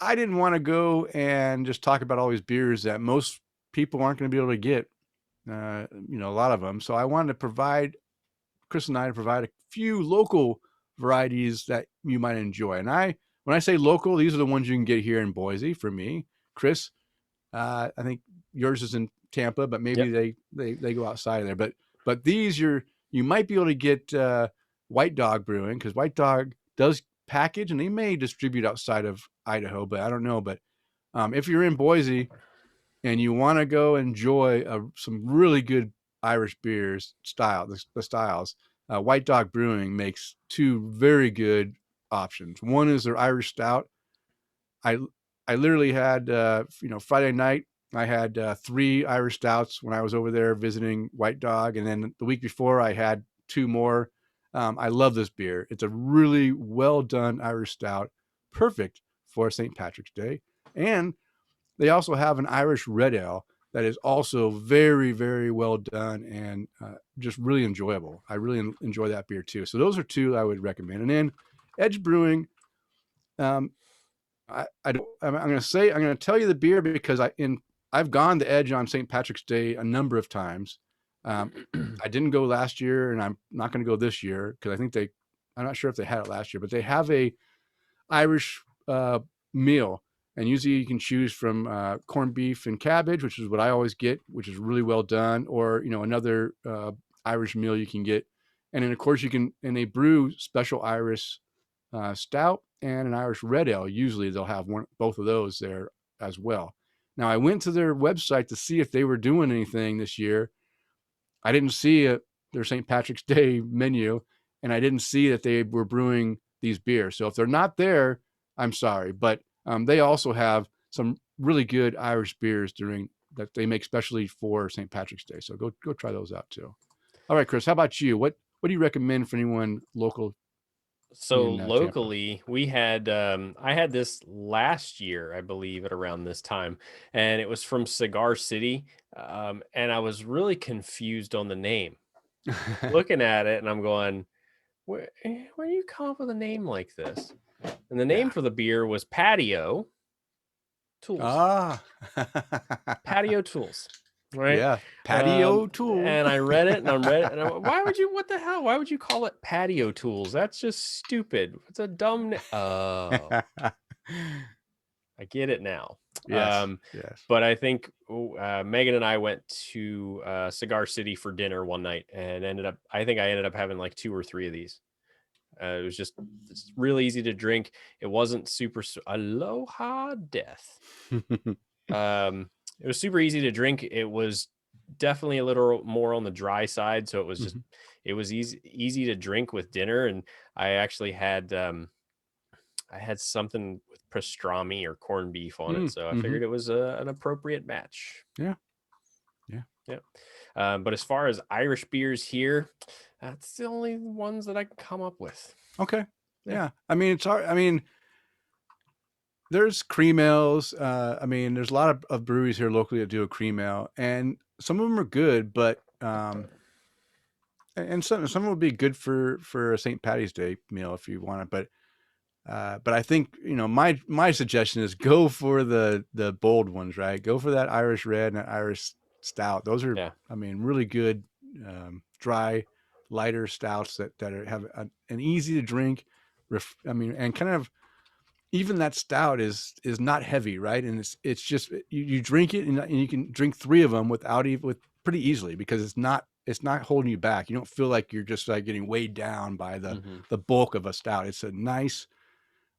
I didn't want to go and just talk about all these beers that most people aren't going to be able to get, a lot of them. So I wanted to provide Chris and I to provide a few local varieties that you might enjoy. And when I say local, these are the ones you can get here in Boise for me. Chris, I think yours is in Tampa, but maybe they go outside of there. But these you might be able to get White Dog Brewing, because White Dog does package, and they may distribute outside of Idaho, but I don't know. But if you're in Boise and you want to go enjoy some really good Irish beers the styles, White Dog Brewing makes 2 very good options. One is their Irish Stout. I literally had Friday night I had 3 Irish Stouts when I was over there visiting White Dog, and then the week before I had 2 more. I love this beer. It's a really well done Irish Stout, perfect for St. Patrick's Day. And they also have an Irish Red Ale that is also very, very well done and just really enjoyable. I really enjoy that beer too. So those are 2 I would recommend. And then Edge Brewing. I'm going to tell you the beer because I've gone to Edge on St. Patrick's Day a number of times. I didn't go last year, and I'm not going to go this year because I'm not sure if they had it last year, but they have a Irish meal, and usually you can choose from corned beef and cabbage, which is what I always get, which is really well done, or another Irish meal you can get. And then, of course, and they brew special Irish stout and an Irish red ale. Usually they'll have both of those there as well. Now, I went to their website to see if they were doing anything this year. I didn't see their St. Patrick's Day menu, and I didn't see that they were brewing these beers. So if they're not there, I'm sorry. But they also have some really good Irish beers that they make specially for St. Patrick's Day. So go try those out too. All right, Chris, how about you? What do you recommend for anyone local
So
in Tampa?
locally, we had I had this last year, I believe, at around this time, and it was from Cigar City, and I was really confused on the name. Looking at it, and I'm going, where do you come up with a name like this? And the name
Yeah.
for the beer was Patio Tools.
Ah.
Patio Tools. Right.
Yeah. Patio tool.
And I read it and I'm read it and why would you, what the hell? Why would you call it Patio Tools? That's just stupid. It's a dumb oh, I get it now.
Yes. Yes.
But I think Megan and I went to Cigar City for dinner one night and I think I ended up having like 2 or 3 of these. It was just it's really easy to drink. It wasn't super Aloha death. It was super easy to drink. It was definitely a little more on the dry side, so it was just it was easy to drink with dinner. And I actually had I had something with pastrami or corned beef on it, so I figured it was an appropriate match.
Yeah.
But as far as Irish beers here, that's the only ones that I can come up with.
Okay. Yeah. I mean, it's hard. I mean, there's cream ales. I mean, there's a lot of breweries here locally that do a cream ale, and some of them are good, but and some would be good for a St. Patty's Day meal if you want it. But I think my suggestion is go for the bold ones, right? Go for that Irish red and that Irish stout. Those are, I mean, really good dry, lighter stouts that have an easy to drink. And kind of even that stout is not heavy, right? And it's just you drink it and you can drink 3 of them with pretty easily because it's not holding you back. You don't feel like you're just like getting weighed down by the bulk of a stout. It's a nice,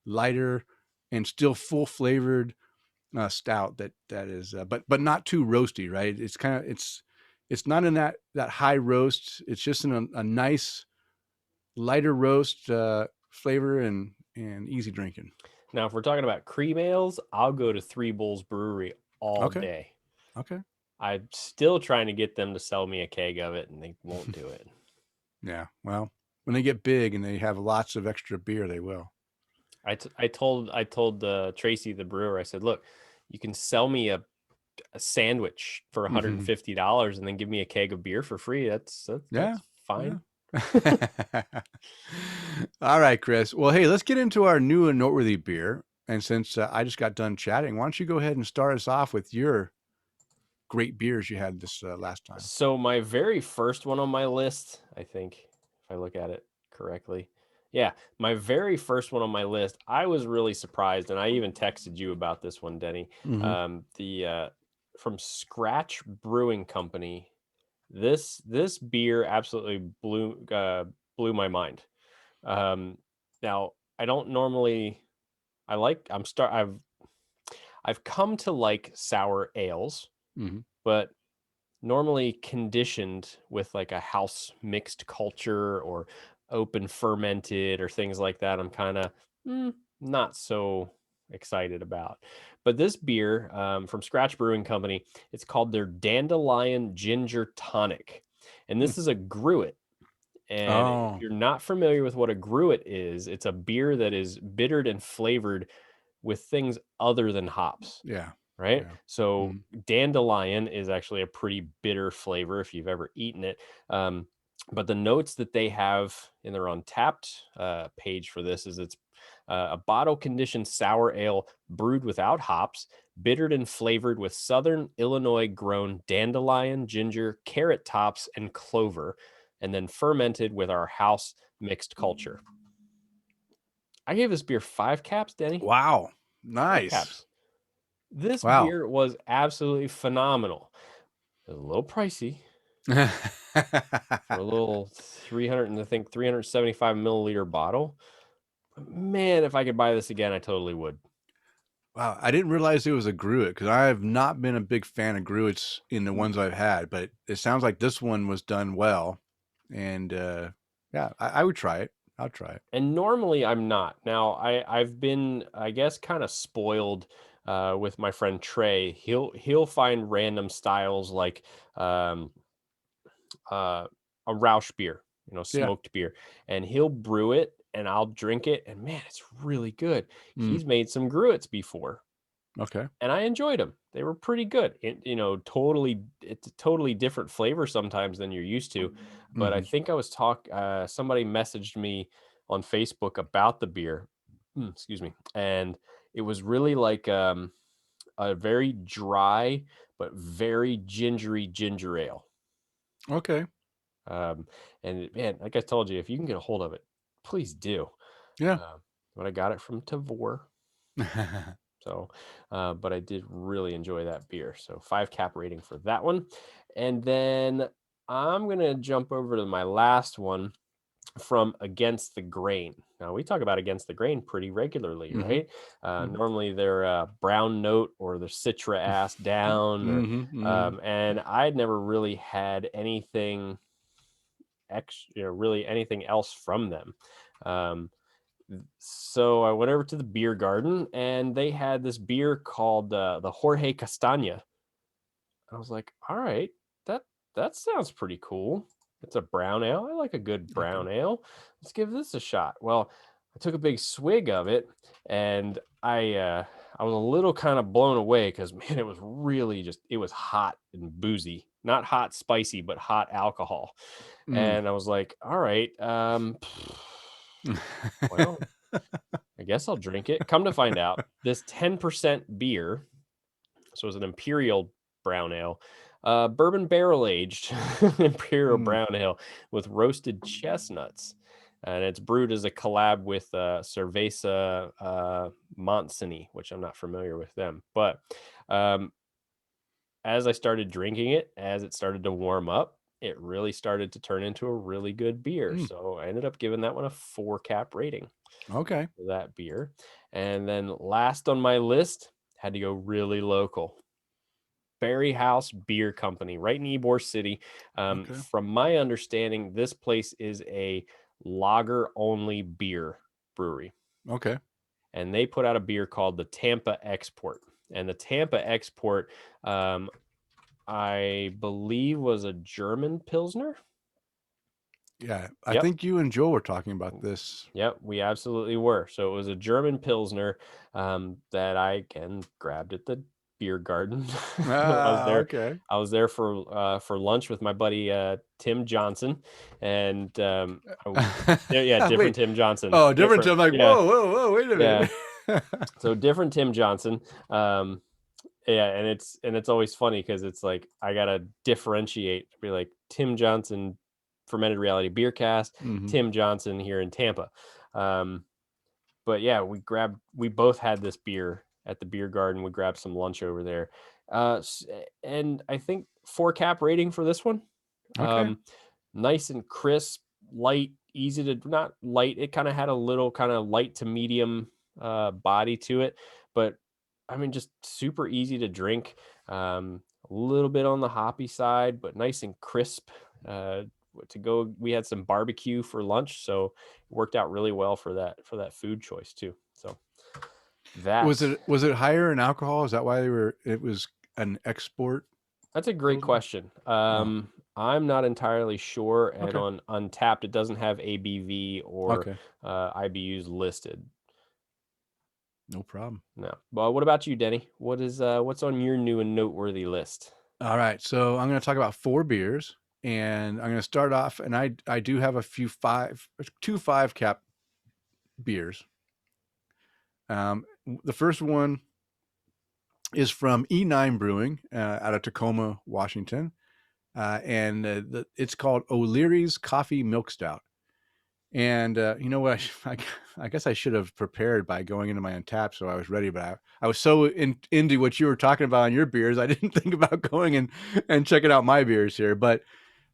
lighter, and still full flavored stout that is, but not too roasty, right? It's kind of it's not in that high roast. It's just in a nice, lighter roast flavor and easy drinking.
Now, if we're talking about cream ales, I'll go to Three Bulls Brewery all day.
Okay.
I'm still trying to get them to sell me a keg of it, and they won't do it.
Yeah. Well, when they get big and they have lots of extra beer, they will.
I told Tracy, the brewer, I said, look, you can sell me a sandwich for $150 and then give me a keg of beer for free. That's fine.
Yeah. All right, Chris. Well, hey, let's get into our new and noteworthy beer. And since I just got done chatting, why don't you go ahead and start us off with your great beers you had this last time?
So my very first one on my list, I think, if I look at it correctly, my very first one on my list, I was really surprised, and I even texted you about this one, Denny. The from Scratch Brewing Company, this beer absolutely blew my mind. Now I don't normally, I've come to like sour ales, but normally conditioned with like a house mixed culture or open fermented or things like that, I'm kind of not so excited about. But this beer from Scratch Brewing Company, it's called their Dandelion Ginger Tonic. And this is a gruit. And if you're not familiar with what a gruit is, it's a beer that is bittered and flavored with things other than hops.
Yeah.
Right.
Yeah.
So Dandelion is actually a pretty bitter flavor if you've ever eaten it. But the notes that they have in their Untapped page for this is it's a bottle conditioned sour ale brewed without hops, bittered and flavored with Southern Illinois grown dandelion, ginger, carrot tops, and clover, and then fermented with our house mixed culture. I gave this beer 5 caps, Denny.
Wow. Nice.
5 caps. This beer was absolutely phenomenal. It was a little pricey. for a little 375 milliliter bottle. Man, if I could buy this again, I totally would.
Wow, I didn't realize it was a gruit because I have not been a big fan of gruits in the ones I've had, but it sounds like this one was done well. And yeah, I would try it. I'll try it.
And normally I'm not. Now I've been, I guess, kind of spoiled with my friend Trey. He'll find random styles like a Rausch beer,
Yeah.
smoked beer, and he'll brew it and I'll drink it, and man, it's really good. He's made some gruits before.
Okay.
And I enjoyed them. They were pretty good. It's a totally different flavor sometimes than you're used to. But I think I was somebody messaged me on Facebook about the beer. Excuse me. And it was really like a very dry but very gingery ginger ale.
Okay.
And man, like I told you, if you can get a hold of it, please do.
Yeah.
But I got it from Tavor. So, but I did really enjoy that beer. So 5 cap rating for that one. And then I'm going to jump over to my last one from Against the Grain. Now we talk about Against the Grain pretty regularly, right? Normally they're brown note or the citra ass down, and I'd never really had anything really anything else from them. So I went over to the beer garden and they had this beer called the Jorge Castana. I was like, all right, that sounds pretty cool. It's a brown ale. I like a good brown ale. Let's give this a shot. Well, I took a big swig of it and I was a little kind of blown away because man, it was really it was hot and boozy. Not hot spicy, but hot alcohol. And I was like, all right, well, I guess I'll drink it. Come to find out, this 10% beer, so it's an imperial brown ale, bourbon barrel aged imperial brown ale with roasted chestnuts, and it's brewed as a collab with Cerveza Montseny, which I'm not familiar with them. But as I started drinking it, as it started to warm up, it really started to turn into a really good beer. So I ended up giving that one a 4 cap rating.
Okay.
For that beer. And then last on my list, had to go really local. Barriehaus Beer Company, right in Ybor City. From my understanding, this place is a lager-only beer brewery.
Okay.
And they put out a beer called the Tampa Export. And the Tampa Export, I believe, was a German Pilsner.
Yeah, I think you and Joel were talking about this.
Yep, we absolutely were. So it was a German Pilsner that I grabbed at the beer garden.
Okay.
I was there for lunch with my buddy Tim Johnson, and different
Wait.
Tim Johnson.
Oh, different Tim. Like,
yeah.
whoa, wait a minute.
So different Tim Johnson. Yeah, and it's always funny because it's like I gotta differentiate. Be like Tim Johnson, Fermented Reality Beer Cast, Tim Johnson here in Tampa. But yeah, we both had this beer at the beer garden. We grabbed some lunch over there. And I think 4 cap rating for this one.
Okay.
Nice and crisp, light, easy to, not light. It kind of had a little kind of light to medium body to it, but I mean, just super easy to drink. A little bit on the hoppy side, but nice and crisp. To go, we had some barbecue for lunch, so it worked out really well for that food choice too. So that
was it higher in alcohol? Is that why it was an export?
That's a great question. I'm not entirely sure, and on Untapped it doesn't have ABV or IBUs listed.
No problem.
No. Well, what about you, Denny? What's on your new and noteworthy list?
All right, so I'm going to talk about 4 beers. And I'm going to start off, and I do have two 5 cap beers. The first one is from E9 Brewing out of Tacoma, Washington, and it's called O'Leary's Coffee Milk Stout. And you know what? I guess I should have prepared by going into my Untapped, so I was ready. But I was so into what you were talking about on your beers, I didn't think about going and checking out my beers here. But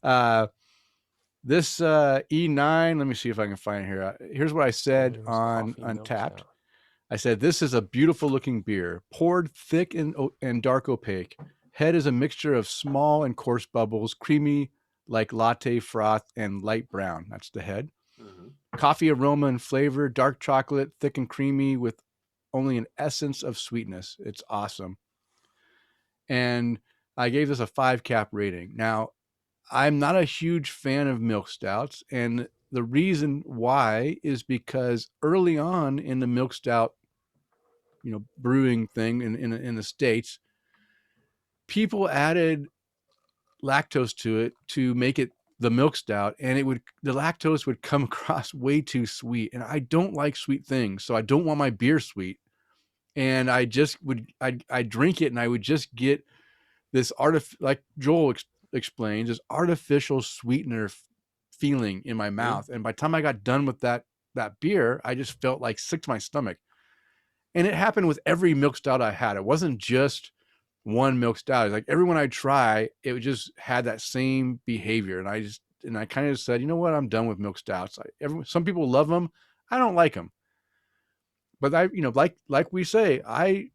This E9, let me see if I can find it here. Here's what I said
Rose
on
coffee milk
Untapped.
stout.
I said, this is a beautiful looking beer, poured thick and dark opaque. Head is a mixture of small and coarse bubbles, creamy like latte froth and light brown. That's the head.
Mm-hmm.
Coffee aroma and flavor, dark chocolate, thick and creamy with only an essence of sweetness. It's awesome. And I gave this a 5 cap rating. Now, I'm not a huge fan of milk stouts, and the reason why is because early on in the milk stout, brewing thing in the States, people added lactose to it to make it the milk stout, and the lactose would come across way too sweet, and I don't like sweet things, so I don't want my beer sweet. And I drink it, and I would just get this like Joel explains, this artificial sweetener feeling in my mouth. And by the time I got done with that beer, I just felt like sick to my stomach. And it happened with every milk stout I had. It wasn't just one milk stout. It's like everyone I try, it just had that same behavior. And I kind of said, you know what? I'm done with milk stouts. Some people love them. I don't like them. But like we say, I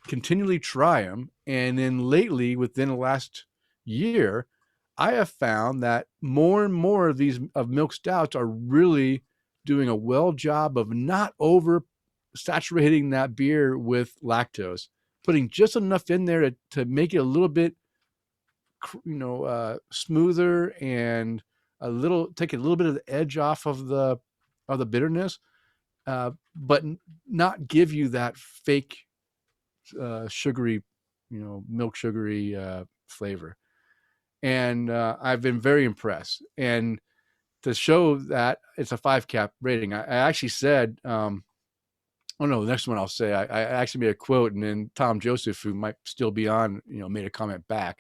continually try them. And then lately, within the last year, I have found that more and more of these milk stouts are really doing a well job of not over saturating that beer with lactose, putting just enough in there to make it a little bit, smoother and take a little bit of the edge off of the bitterness, but not give you that fake sugary, milk sugary flavor. And I've been very impressed. And to show that it's a 5 cap rating, I actually said, the next one I'll say, I actually made a quote, and then Tom Joseph, who might still be on, made a comment back.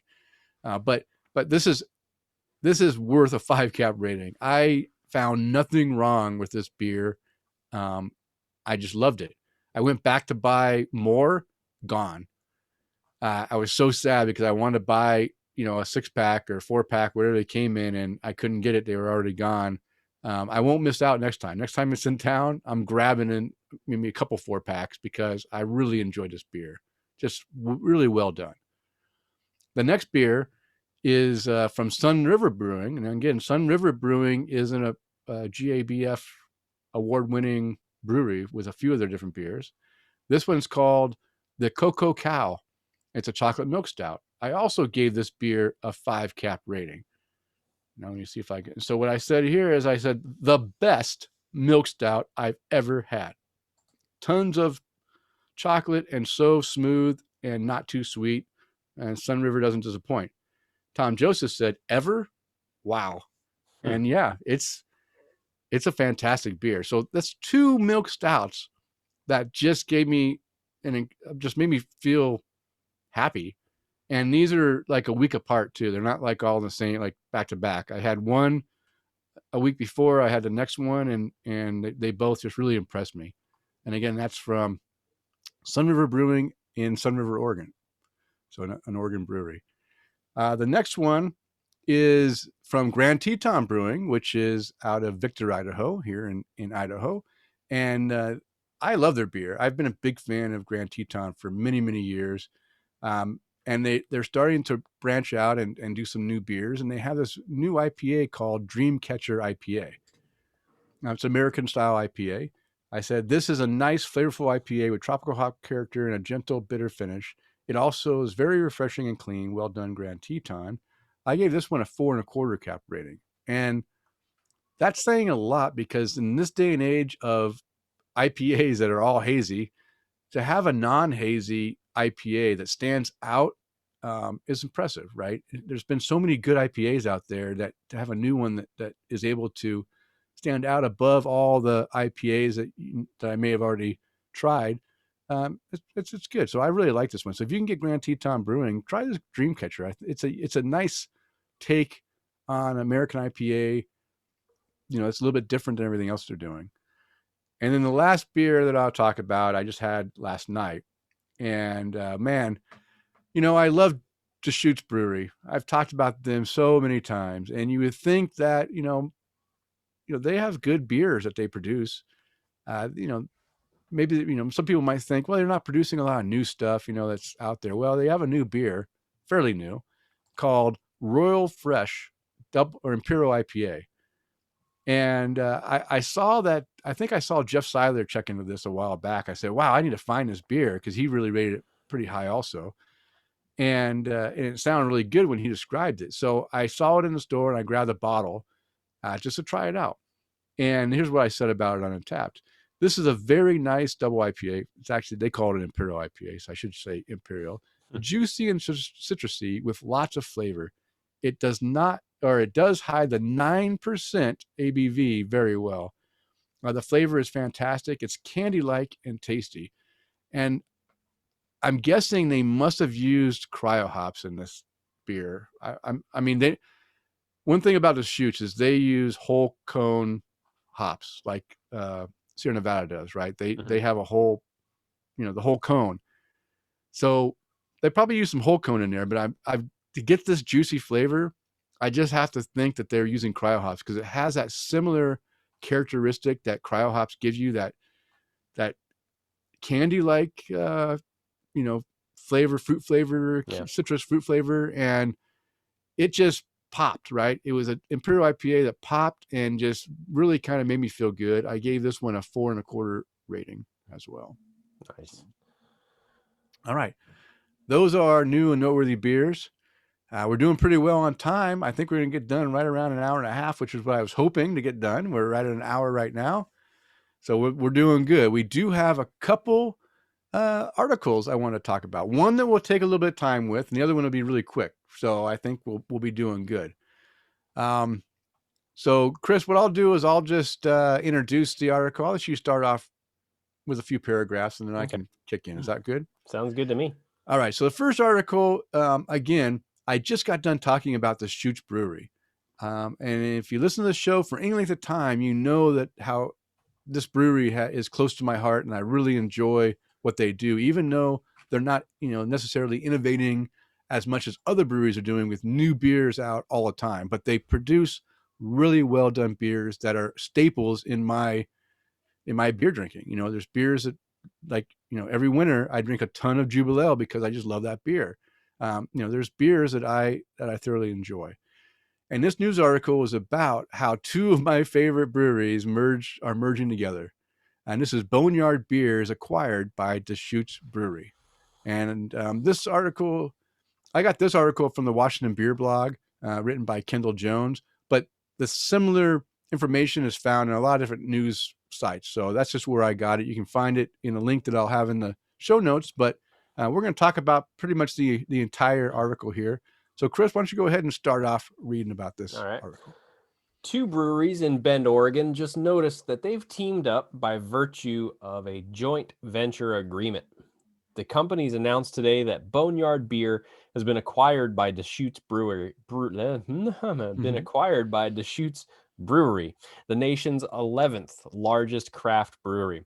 But this is worth a 5 cap rating. I found nothing wrong with this beer. I just loved it. I went back to buy more, gone. I was so sad because I wanted to buy, a 6-pack or 4-pack, whatever they came in, and I couldn't get it. They were already gone. I won't miss out next time. Next time it's in town, I'm grabbing maybe a couple 4-packs because I really enjoyed this beer. Just really well done. The next beer is from Sunriver Brewing. And again, Sunriver Brewing is a GABF award-winning brewery with a few of their different beers. This one's called the Cocoa Cow. It's a chocolate milk stout. I also gave this beer a 5 cap rating. Now let me see if I can. So what I said here is I said the best milk stout I've ever had. Tons of chocolate and so smooth and not too sweet. And Sunriver doesn't disappoint. Tom Joseph said, ever? Wow. And yeah, it's a fantastic beer. So that's 2 milk stouts that just gave me just made me feel happy. And these are like a week apart too. They're not like all the same, like back to back. I had one a week before, I had the next one, and they both just really impressed me. And again, that's from Sunriver Brewing in Sunriver, Oregon. So an Oregon brewery. The next one is from Grand Teton Brewing, which is out of Victor, Idaho, here in Idaho. And I love their beer. I've been a big fan of Grand Teton for many, many years. And they're starting to branch out and do some new beers. And they have this new IPA called Dreamcatcher IPA. Now, it's American style IPA. I said, this is a nice, flavorful IPA with tropical hop character and a gentle, bitter finish. It also is very refreshing and clean. Well done, Grand Teton. I gave this one a 4.25 cap rating. And that's saying a lot because in this day and age of IPAs that are all hazy, to have a non-hazy IPA that stands out is impressive, right? There's been so many good IPAs out there that to have a new one that is able to stand out above all the IPAs that I may have already tried, it's good. So I really like this one. So if you can get Grand Teton Brewing, try this Dreamcatcher. It's a nice take on American IPA. It's a little bit different than everything else they're doing. And then the last beer that I'll talk about, I just had last night. And man, I love Deschutes Brewery. I've talked about them so many times, and you would think that they have good beers that they produce. Maybe some people might think, well, they're not producing a lot of new stuff, that's out there. Well, they have a new beer, fairly new, called Royal Fresh Double or Imperial IPA. And I saw that. I think I saw Jeff Seiler check into this a while back. I said, wow, I need to find this beer because he really rated it pretty high also. And it sounded really good when he described it. So I saw it in the store and I grabbed a bottle just to try it out. And here's what I said about it on Untappd. This is a very nice double IPA. It's actually, they call it an Imperial IPA, so I should say Imperial. Juicy and citrusy with lots of flavor. It does hide the 9% ABV very well. The flavor is fantastic. It's candy-like and tasty. And I'm guessing they must have used cryo hops in this beer. One thing about the Deschutes is they use whole cone hops like Sierra Nevada does, right? They have a whole, the whole cone. So they probably use some whole cone in there, but I've to get this juicy flavor, I just have to think that they're using cryo hops because it has that similar characteristic that cryo hops give you, that candy-like, flavor, fruit flavor, citrus fruit flavor, and it just popped, right? It was an Imperial IPA that popped and just really kind of made me feel good. I gave this one a 4.25 rating as well.
Nice.
All right. Those are new and noteworthy beers. We're doing pretty well on time. I think we're going to get done right around an hour and a half, which is what I was hoping to get done. We're right at an hour right now. So we're doing good. We do have a couple articles I want to talk about. One that we'll take a little bit of time with, and the other one will be really quick. So I think we'll be doing good. So Chris, what I'll do is I'll just introduce the article. I'll let you start off with a few paragraphs, and then I can kick in. Is that good?
Sounds good to me.
All right. So the first article, again, I just got done talking about the Deschutes Brewery. And if you listen to the show for any length of time, you know that how this brewery is close to my heart, and I really enjoy what they do, even though they're not, necessarily innovating as much as other breweries are doing with new beers out all the time, but they produce really well done beers that are staples in my beer drinking. There's beers that, like, every winter I drink a ton of Jubilee because I just love that beer. There's beers that I thoroughly enjoy. And this news article is about how two of my favorite breweries are merging together. And this is Boneyard Beers acquired by Deschutes Brewery. And this article, I got this article from the Washington Beer Blog, written by Kendall Jones. But the similar information is found in a lot of different news sites. So that's just where I got it. You can find it in a link that I'll have in the show notes. But we're going to talk about pretty much the entire article here. So, Chris, why don't you go ahead and start off reading about this article?
Two breweries in Bend, Oregon just noticed that they've teamed up by virtue of a joint venture agreement. The companies announced today that Boneyard Beer has been acquired by Deschutes Brewery, acquired by Deschutes Brewery, the nation's 11th largest craft brewery.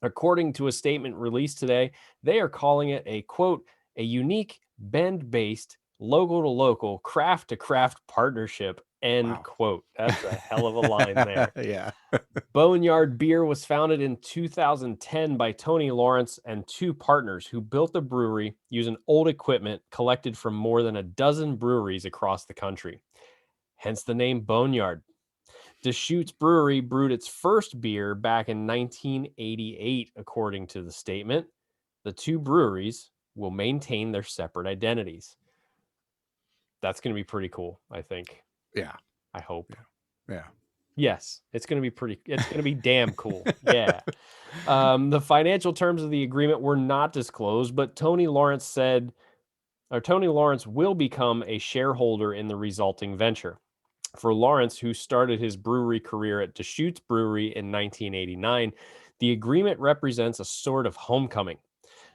According to a statement released today, they are calling it a, quote, a unique Bend-based local-to-local, craft-to-craft partnership, end quote. That's a hell of a line there.
Yeah.
Boneyard Beer was founded in 2010 by Tony Lawrence and two partners who built the brewery using old equipment collected from more than a dozen breweries across the country. Hence the name Boneyard. Deschutes Brewery brewed its first beer back in 1988, according to the statement. The two breweries will maintain their separate identities. That's going to be pretty cool, I think.
Yeah.
I hope.
Yeah.
Yes, it's going to be damn cool. Yeah. The financial terms of the agreement were not disclosed, but Tony Lawrence will become a shareholder in the resulting venture. For Lawrence, who started his brewery career at Deschutes Brewery in 1989, the agreement represents a sort of homecoming.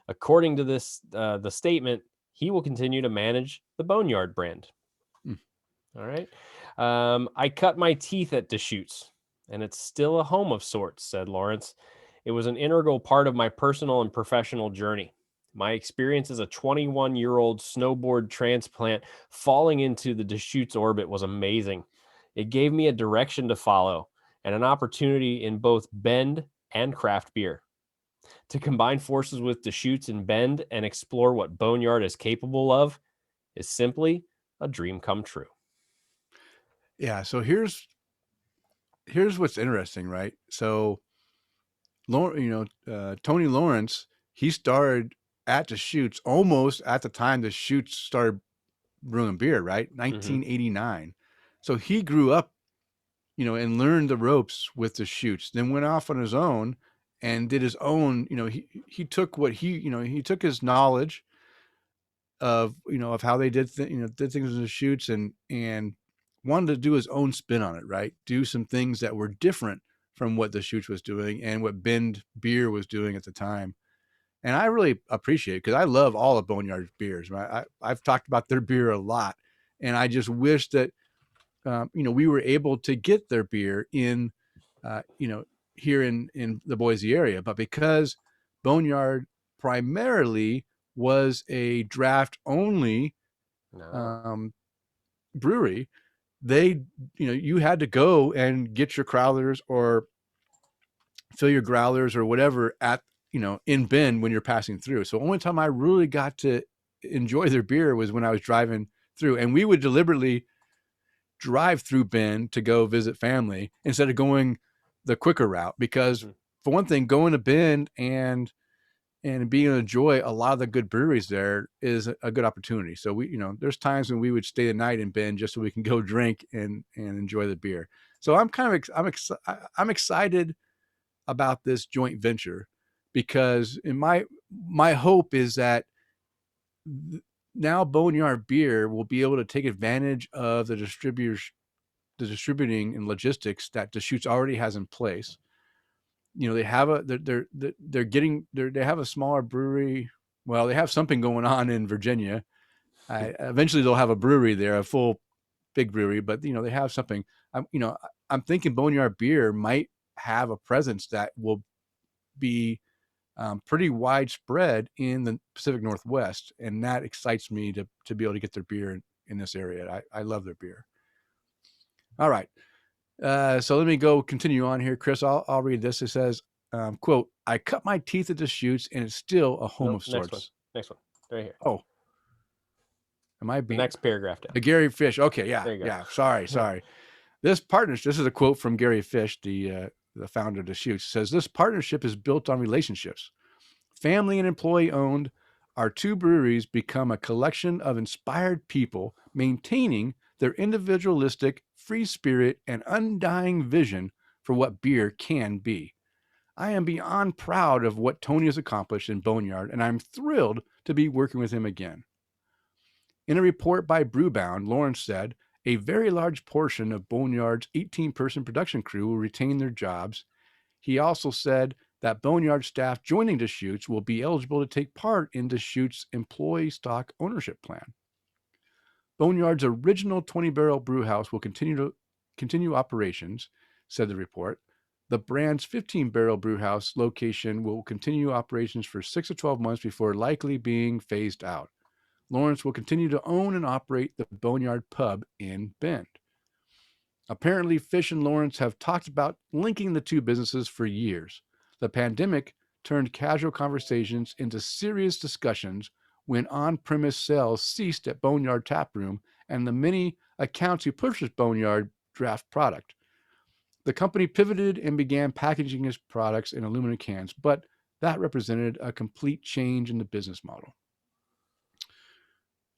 According to the statement, he will continue to manage the Boneyard brand. All right. I cut my teeth at Deschutes, and it's still a home of sorts, said Lawrence. It was an integral part of my personal and professional journey. My experience as a 21-year-old snowboard transplant falling into the Deschutes orbit was amazing. It gave me a direction to follow and an opportunity in both Bend and craft beer. To combine forces with Deschutes and Bend and explore what Boneyard is capable of is simply a dream come true.
Yeah. So here's what's interesting, right? So, Tony Lawrence, he started at Deschutes almost at the time Deschutes started brewing beer, right? 1989. So he grew up, and learned the ropes with Deschutes, then went off on his own and did his own, he took what he took his knowledge of, of how they did things with Deschutes and wanted to do his own spin on it, right? Do some things that were different from what Deschutes was doing and what Bend Beer was doing at the time. And I really appreciate it because I love all of Boneyard's beers. I've talked about their beer a lot, and I just wish that we were able to get their beer in, here in the Boise area. But because Boneyard primarily was a draft only brewery, you had to go and get your growlers or fill your growlers or whatever at, in Bend when you're passing through. So only time I really got to enjoy their beer was when I was driving through, and we would deliberately drive through Bend to go visit family instead of going the quicker route, because for one thing, going to Bend and being able to enjoy a lot of the good breweries there is a good opportunity. So there's times when we would stay the night in Bend just so we can go drink and enjoy the beer. So I'm excited about this joint venture, because in my hope is that now Boneyard Beer will be able to take advantage of the distributing and logistics that Deschutes already has in place. They have they have a smaller brewery. Well, they have something going on in Virginia. Eventually they'll have a brewery there, a full big brewery, but they have something. I'm thinking Boneyard Beer might have a presence that will be pretty widespread in the Pacific Northwest, and that excites me to be able to get their beer in this area. I love their beer. All right. So let me continue on here, Chris. I'll read this. It says, quote, "I cut my teeth at Deschutes and it's still a home of sorts."
Next one. Right here.
Oh, am I being...
The next paragraph down.
The Gary Fish. Okay. Yeah. Sorry. This is a quote from Gary Fish, the founder of Deschutes. Says, "This partnership is built on relationships. Family and employee owned. Our two breweries become a collection of inspired people maintaining their individualistic, free spirit, and undying vision for what beer can be. I am beyond proud of what Tony has accomplished in Boneyard, and I'm thrilled to be working with him again." In a report by Brewbound, Lawrence said, "A very large portion of Boneyard's 18-person production crew will retain their jobs." He also said that Boneyard staff joining Deschutes will be eligible to take part in Deschutes' employee stock ownership plan. Boneyard's original 20-barrel brewhouse will continue operations, said the report. The brand's 15-barrel brewhouse location will continue operations for 6 to 12 months before likely being phased out. Lawrence will continue to own and operate the Boneyard Pub in Bend. Apparently, Fish and Lawrence have talked about linking the two businesses for years. The pandemic turned casual conversations into serious discussions when on-premise sales ceased at Boneyard Taproom and the many accounts who purchased Boneyard draft product. The company pivoted and began packaging its products in aluminum cans, but that represented a complete change in the business model.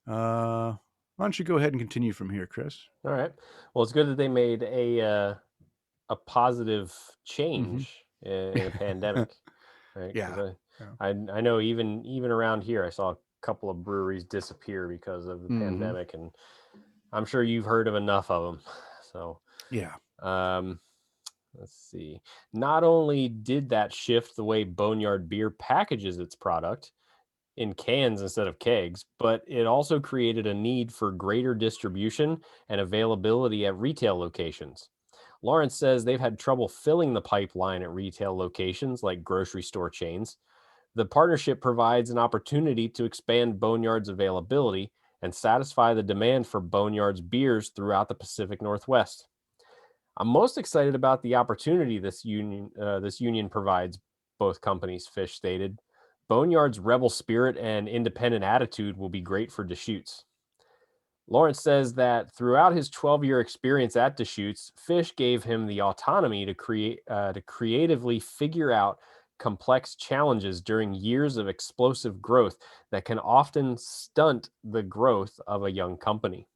Why don't you go ahead and continue from here, Chris?
All right. Well, it's good that they made a positive change in a pandemic, right?
Yeah.
I know even around here, I saw a couple of breweries disappear because of the pandemic, and I'm sure you've heard of enough of them. So
yeah.
Let's see. Not only did that shift the way Boneyard Beer packages its product in cans instead of kegs, but it also created a need for greater distribution and availability at retail locations. Lawrence says they've had trouble filling the pipeline at retail locations like grocery store chains. The partnership provides an opportunity to expand Boneyard's availability and satisfy the demand for Boneyard's beers throughout the Pacific Northwest. I'm most excited about the opportunity this union provides both companies, Fish stated. Boneyard's rebel spirit and independent attitude will be great for Deschutes. Lawrence says that throughout his 12-year experience at Deschutes, Fish gave him the autonomy to creatively figure out complex challenges during years of explosive growth that can often stunt the growth of a young company.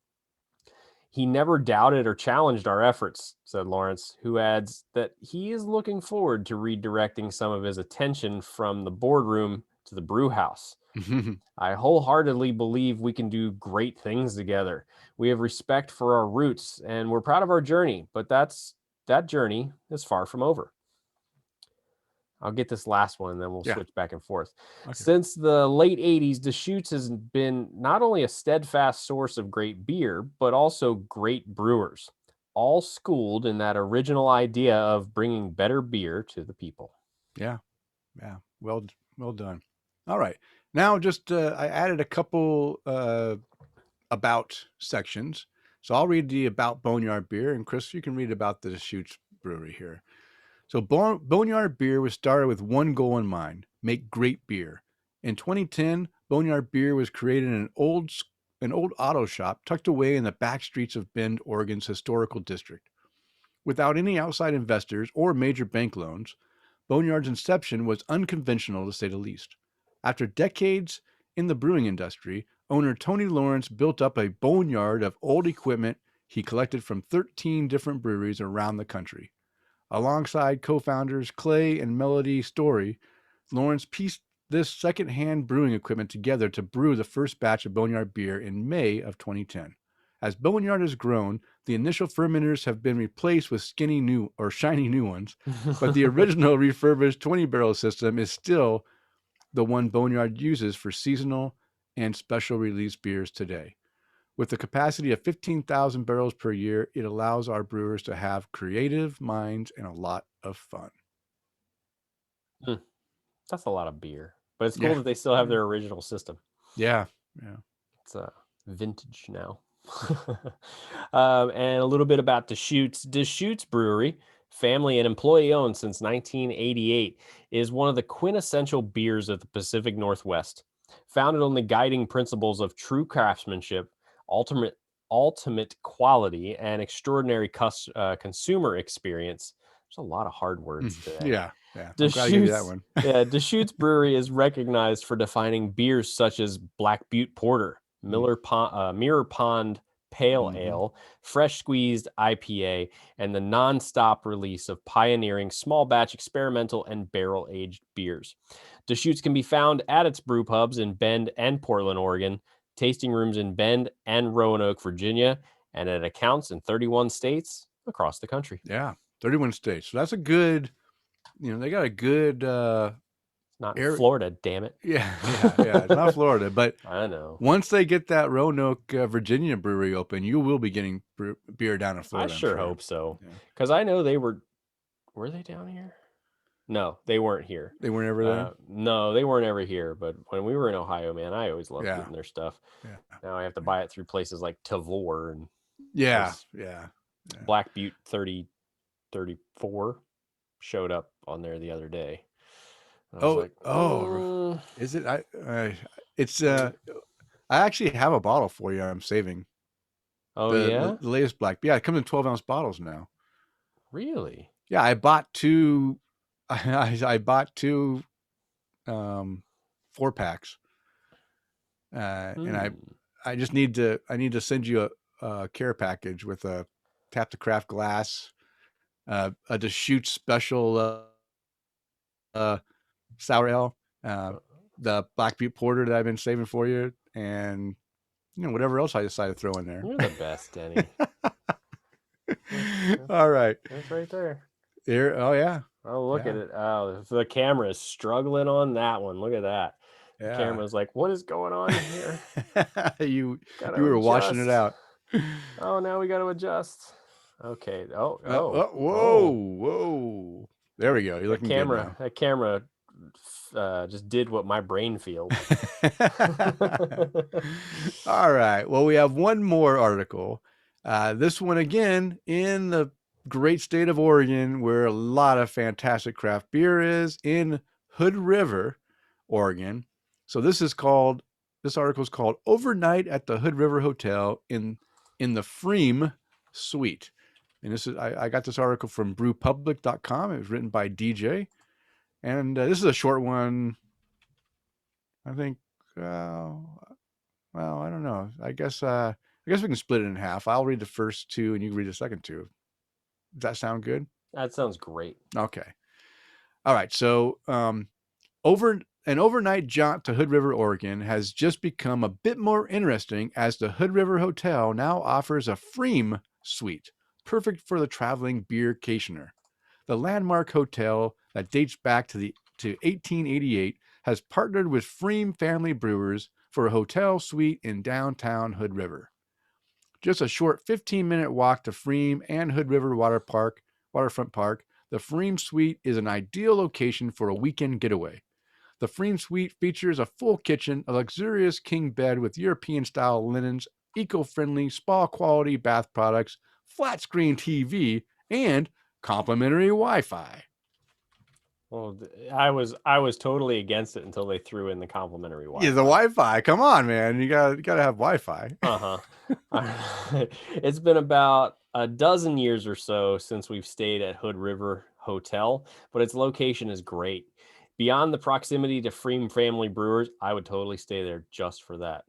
He never doubted or challenged our efforts, said Lawrence, who adds that he is looking forward to redirecting some of his attention from the boardroom to the brew house. I wholeheartedly believe we can do great things together. We have respect for our roots and we're proud of our journey, but that journey is far from over. I'll get this last one and then we'll switch back and forth. Okay. Since the late 80s, Deschutes has been not only a steadfast source of great beer, but also great brewers, all schooled in that original idea of bringing better beer to the people.
Yeah. Well done. All right. Now just I added a couple about sections. So I'll read the about Boneyard beer, and Chris, you can read about the Deschutes brewery here. So Boneyard Beer was started with one goal in mind: make great beer. In 2010, Boneyard Beer was created in an old auto shop tucked away in the back streets of Bend, Oregon's historical district. Without any outside investors or major bank loans, Boneyard's inception was unconventional, to say the least. After decades in the brewing industry, owner Tony Lawrence built up a boneyard of old equipment he collected from 13 different breweries around the country. Alongside co-founders Clay and Melody Story, Lawrence pieced this second-hand brewing equipment together to brew the first batch of Boneyard beer in May of 2010. As Boneyard has grown, the initial fermenters have been replaced with shiny new ones, but the original refurbished 20-barrel system is still the one Boneyard uses for seasonal and special release beers today. With a capacity of 15,000 barrels per year, it allows our brewers to have creative minds and a lot of fun.
That's a lot of beer, but it's cool that they still have their original system.
Yeah.
It's vintage now. And a little bit about Deschutes. Deschutes Brewery, family and employee owned since 1988, is one of the quintessential beers of the Pacific Northwest. Founded on the guiding principles of true craftsmanship, ultimate quality, and extraordinary consumer experience. There's a lot of hard words today.
Yeah. I'm glad to give you that one.
Deschutes Brewery is recognized for defining beers such as Black Butte Porter, Mirror Pond Pale Ale, Fresh Squeezed IPA, and the non-stop release of pioneering small batch experimental and barrel-aged beers. Deschutes can be found at its brew pubs in Bend and Portland, Oregon, tasting rooms in Bend and Roanoke, Virginia, and at accounts in 31 states across the country.
Yeah, 31 states. So that's a good, they got a good...
not Florida, damn it.
Yeah. It's not Florida, but
I know.
Once they get that Roanoke, Virginia brewery open, you will be getting beer down in Florida.
I sure hope so. Because I know they were they down here? No, they weren't here.
They weren't ever there?
No, they weren't ever here. But when we were in Ohio, man, I always loved getting their stuff.
Yeah.
Now I have to buy it through places like Tavor and
yeah.
Black Butte 34 showed up on there the other day.
Is it? I actually have a bottle for you. I'm saving.
Oh,
the latest Black. Yeah, it comes in 12-ounce bottles now.
Really?
Yeah, I bought two. I bought two 4-packs, and I just need to send you a care package with a Tap to Craft glass, a Deschutes special sour ale, the Black Butte Porter that I've been saving for you, and whatever else I decide to throw in there.
You're the best, Denny.
All right,
that's right there.
Here, oh yeah.
Oh, look at it. Oh, the camera is struggling on that one. Look at that. The camera's like, what is going on here?
you were washing it out.
Oh, now we got to adjust. Okay.
Whoa. There we go. You're looking good now.
That camera just did what my brain feels.
All right. Well, we have one more article. This one again in the great state of Oregon, where a lot of fantastic craft beer is, in Hood River, Oregon. So this article is called "Overnight at the Hood River Hotel in the Freem Suite." And this is I got this article from brewpublic.com. It was written by DJ. And this is a short one. I think, well, I don't know. I guess we can split it in half. I'll read the first two and you can read the second two. Does that sound good?
That sounds great.
Okay. All right. So an overnight jaunt to Hood River, Oregon has just become a bit more interesting, as the Hood River Hotel now offers a Freem suite, perfect for the traveling beer-cationer. The landmark hotel that dates back to 1888 has partnered with Freem family brewers for a hotel suite in downtown Hood River. Just a short 15-minute walk to Freem and Hood River Waterfront Park, the Freem Suite is an ideal location for a weekend getaway. The Freem Suite features a full kitchen, a luxurious king bed with European-style linens, eco-friendly spa-quality bath products, flat-screen TV, and complimentary Wi-Fi.
Well, I was totally against it until they threw in the complimentary Wi-Fi.
Yeah, the Wi-Fi. Come on, man. You gotta have Wi-Fi.
It's been about a dozen years or so since we've stayed at Hood River Hotel, but its location is great. Beyond the proximity to Freem family brewers, I would totally stay there just for that.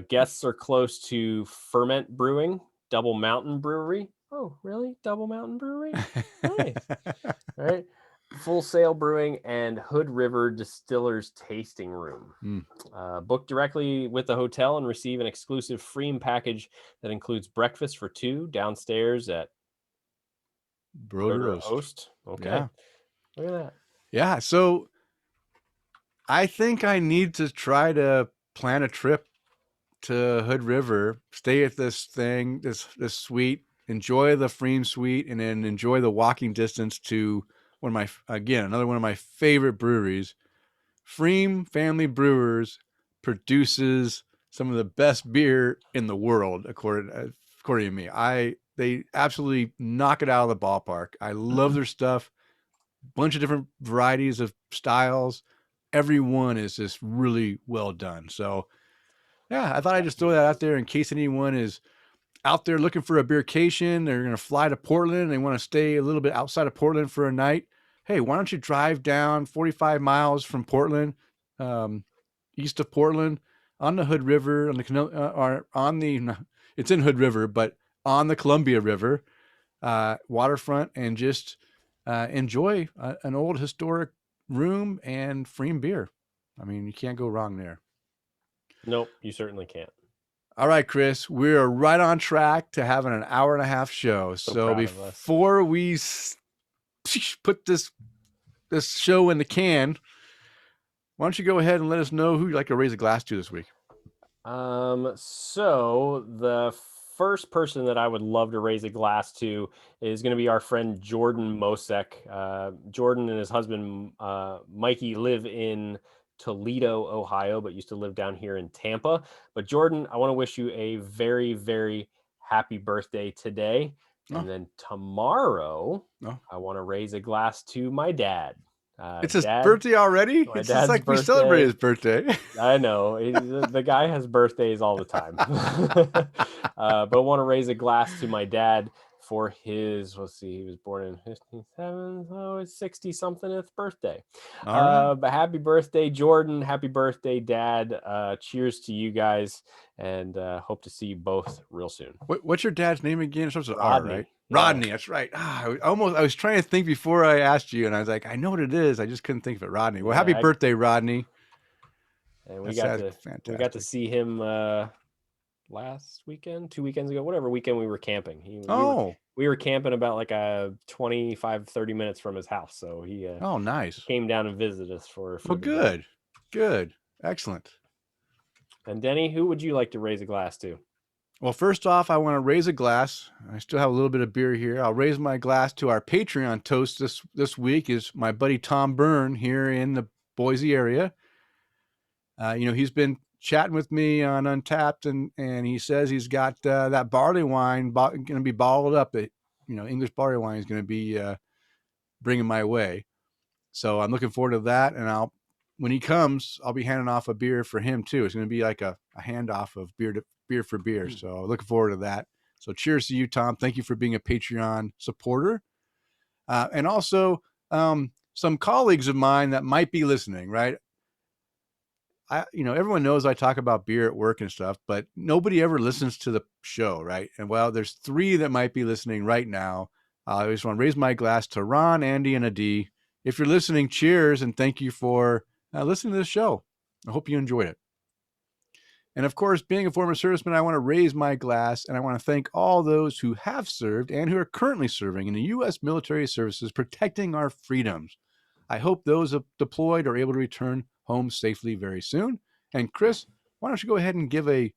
Guests are close to Ferment Brewing, Double Mountain Brewery. Oh, really? Double Mountain Brewery? Nice. All right. Full Sail Brewing and Hood River Distillers Tasting Room. Book directly with the hotel and receive an exclusive Freem package that includes breakfast for two downstairs at
Barriehaus.
Okay.
Yeah.
Look at that.
Yeah. So I think I need to try to plan a trip to Hood River, stay at this suite, enjoy the Freem suite, and then enjoy the walking distance to another one of my favorite breweries. Freem Family Brewers produces some of the best beer in the world, according to me. They absolutely knock it out of the ballpark. I love their stuff. Bunch of different varieties of styles. Every one is just really well done. So, yeah, I thought I'd just throw that out there in case anyone is out there looking for a beercation. They're going to fly to Portland. They want to stay a little bit outside of Portland for a night. Hey, why don't you drive down 45 miles from Portland, east of Portland, on the Hood River, it's in Hood River, but on the Columbia River waterfront, and just enjoy an old historic room and Freem beer. I mean, you can't go wrong there.
Nope, you certainly can't.
All right, Chris, we're right on track to having an hour and a half show. So before we put this show in the can, why don't you go ahead and let us know who you'd like to raise a glass to this week?
So the first person that I would love to raise a glass to is going to be our friend Jordan Mosek. Jordan and his husband Mikey live in Toledo, Ohio, but used to live down here in Tampa. But Jordan, I want to wish you a very, very happy birthday today. And then tomorrow, I want to raise a glass to my dad.
It's his birthday already? It's just like we celebrate his birthday.
I know. The guy has birthdays all the time. But I want to raise a glass to my dad for his, let's see, he was born in 57, so his 60-somethingth birthday. But happy birthday, Jordan. Happy birthday, Dad. Cheers to you guys, and hope to see you both real soon.
What's your dad's name again? It starts with
Rodney.
R, right? Yeah. Rodney, that's right. I was trying to think before I asked you, and I was like, I know what it is. I just couldn't think of it. Rodney. Well, happy birthday, Rodney.
And we got to see him last weekend, 2 weekends ago, whatever weekend we were camping. We were camping about like 25-30 minutes from his house. So he
nice.
Came down and visited us for
good. Excellent.
And Denny, who would you like to raise a glass to?
Well, first off, I want to raise a glass. I still have a little bit of beer here. I'll raise my glass to our Patreon toast this week is my buddy Tom Byrne here in the Boise area. He's been chatting with me on Untapped, and he says he's got that barley wine going to be bottled up. That English barley wine is going to be bringing my way. So I'm looking forward to that, and when he comes, I'll be handing off a beer for him too. It's going to be like a handoff of beer for beer. So looking forward to that. So cheers to you, Tom. Thank you for being a Patreon supporter. And also some colleagues of mine that might be listening, right? Everyone knows I talk about beer at work and stuff, but nobody ever listens to the show, right? And well, there's 3 that might be listening right now. I just want to raise my glass to Ron, Andy, and Adi. If you're listening, cheers, and thank you for listening to the show. I hope you enjoyed it. And of course, being a former serviceman, I want to raise my glass, and I want to thank all those who have served and who are currently serving in the U.S. military services protecting our freedoms. I hope those deployed are able to return home safely very soon. And Chris, why don't you go ahead and give a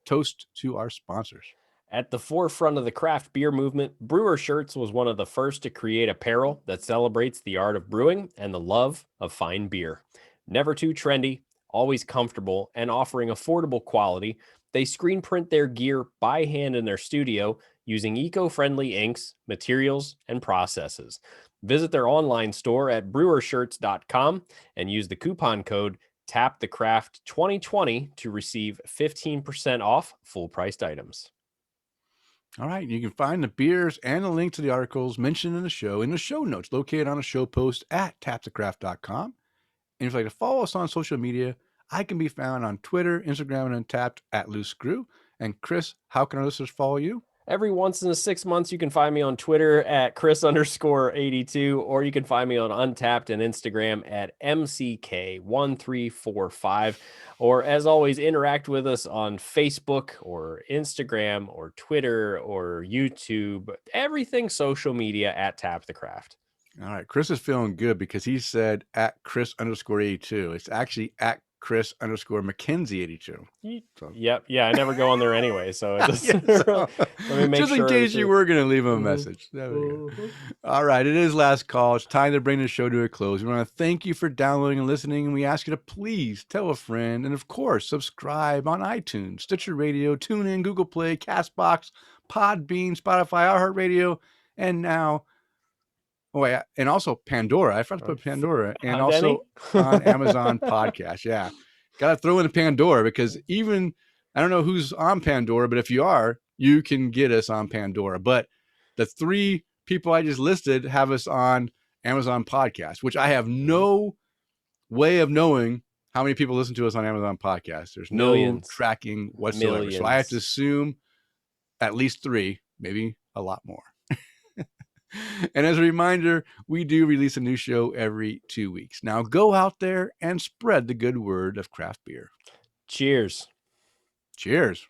toast to our sponsors?
At the forefront of the craft beer movement, Brewer Shirts was one of the first to create apparel that celebrates the art of brewing and the love of fine beer. Never too trendy, always comfortable, and offering affordable quality, they screen print their gear by hand in their studio using eco-friendly inks, materials, and processes. Visit their online store at brewershirts.com and use the coupon code TAPTHECRAFT2020 to receive 15% off full-priced items.
All right. You can find the beers and the link to the articles mentioned in the show notes located on a show post at tapthecraft.com. And if you'd like to follow us on social media, I can be found on Twitter, Instagram, and Untapped at Loose Screw. And Chris, how can our listeners follow you?
Every once in 6 months, you can find me on Twitter at Chris_82, or you can find me on Untapped and Instagram at MCK1345. Or as always, interact with us on Facebook or Instagram or Twitter or YouTube, everything social media at Tap the Craft.
All right. Chris is feeling good because he said at Chris_82. It's actually at Chris_McKenzie82.
So. Yep. Yeah. I never go on there anyway. So it doesn't
let me make just sure in case you were going to leave him a message. There we go. All right. It is last call. It's time to bring the show to a close. We want to thank you for downloading and listening. And we ask you to please tell a friend. And of course, subscribe on iTunes, Stitcher Radio, TuneIn, Google Play, Castbox, Podbean, Spotify, iHeartRadio, and now... Oh, yeah. And also Pandora. I forgot to put Pandora. And also on Amazon Podcast. Yeah. Got to throw in the Pandora because I don't know who's on Pandora, but if you are, you can get us on Pandora. But the 3 people I just listed have us on Amazon Podcast, which I have no way of knowing how many people listen to us on Amazon Podcast. There's no tracking whatsoever. Millions. So I have to assume at least 3, maybe a lot more. And as a reminder, we do release a new show every 2 weeks. Now go out there and spread the good word of craft beer.
Cheers.
Cheers.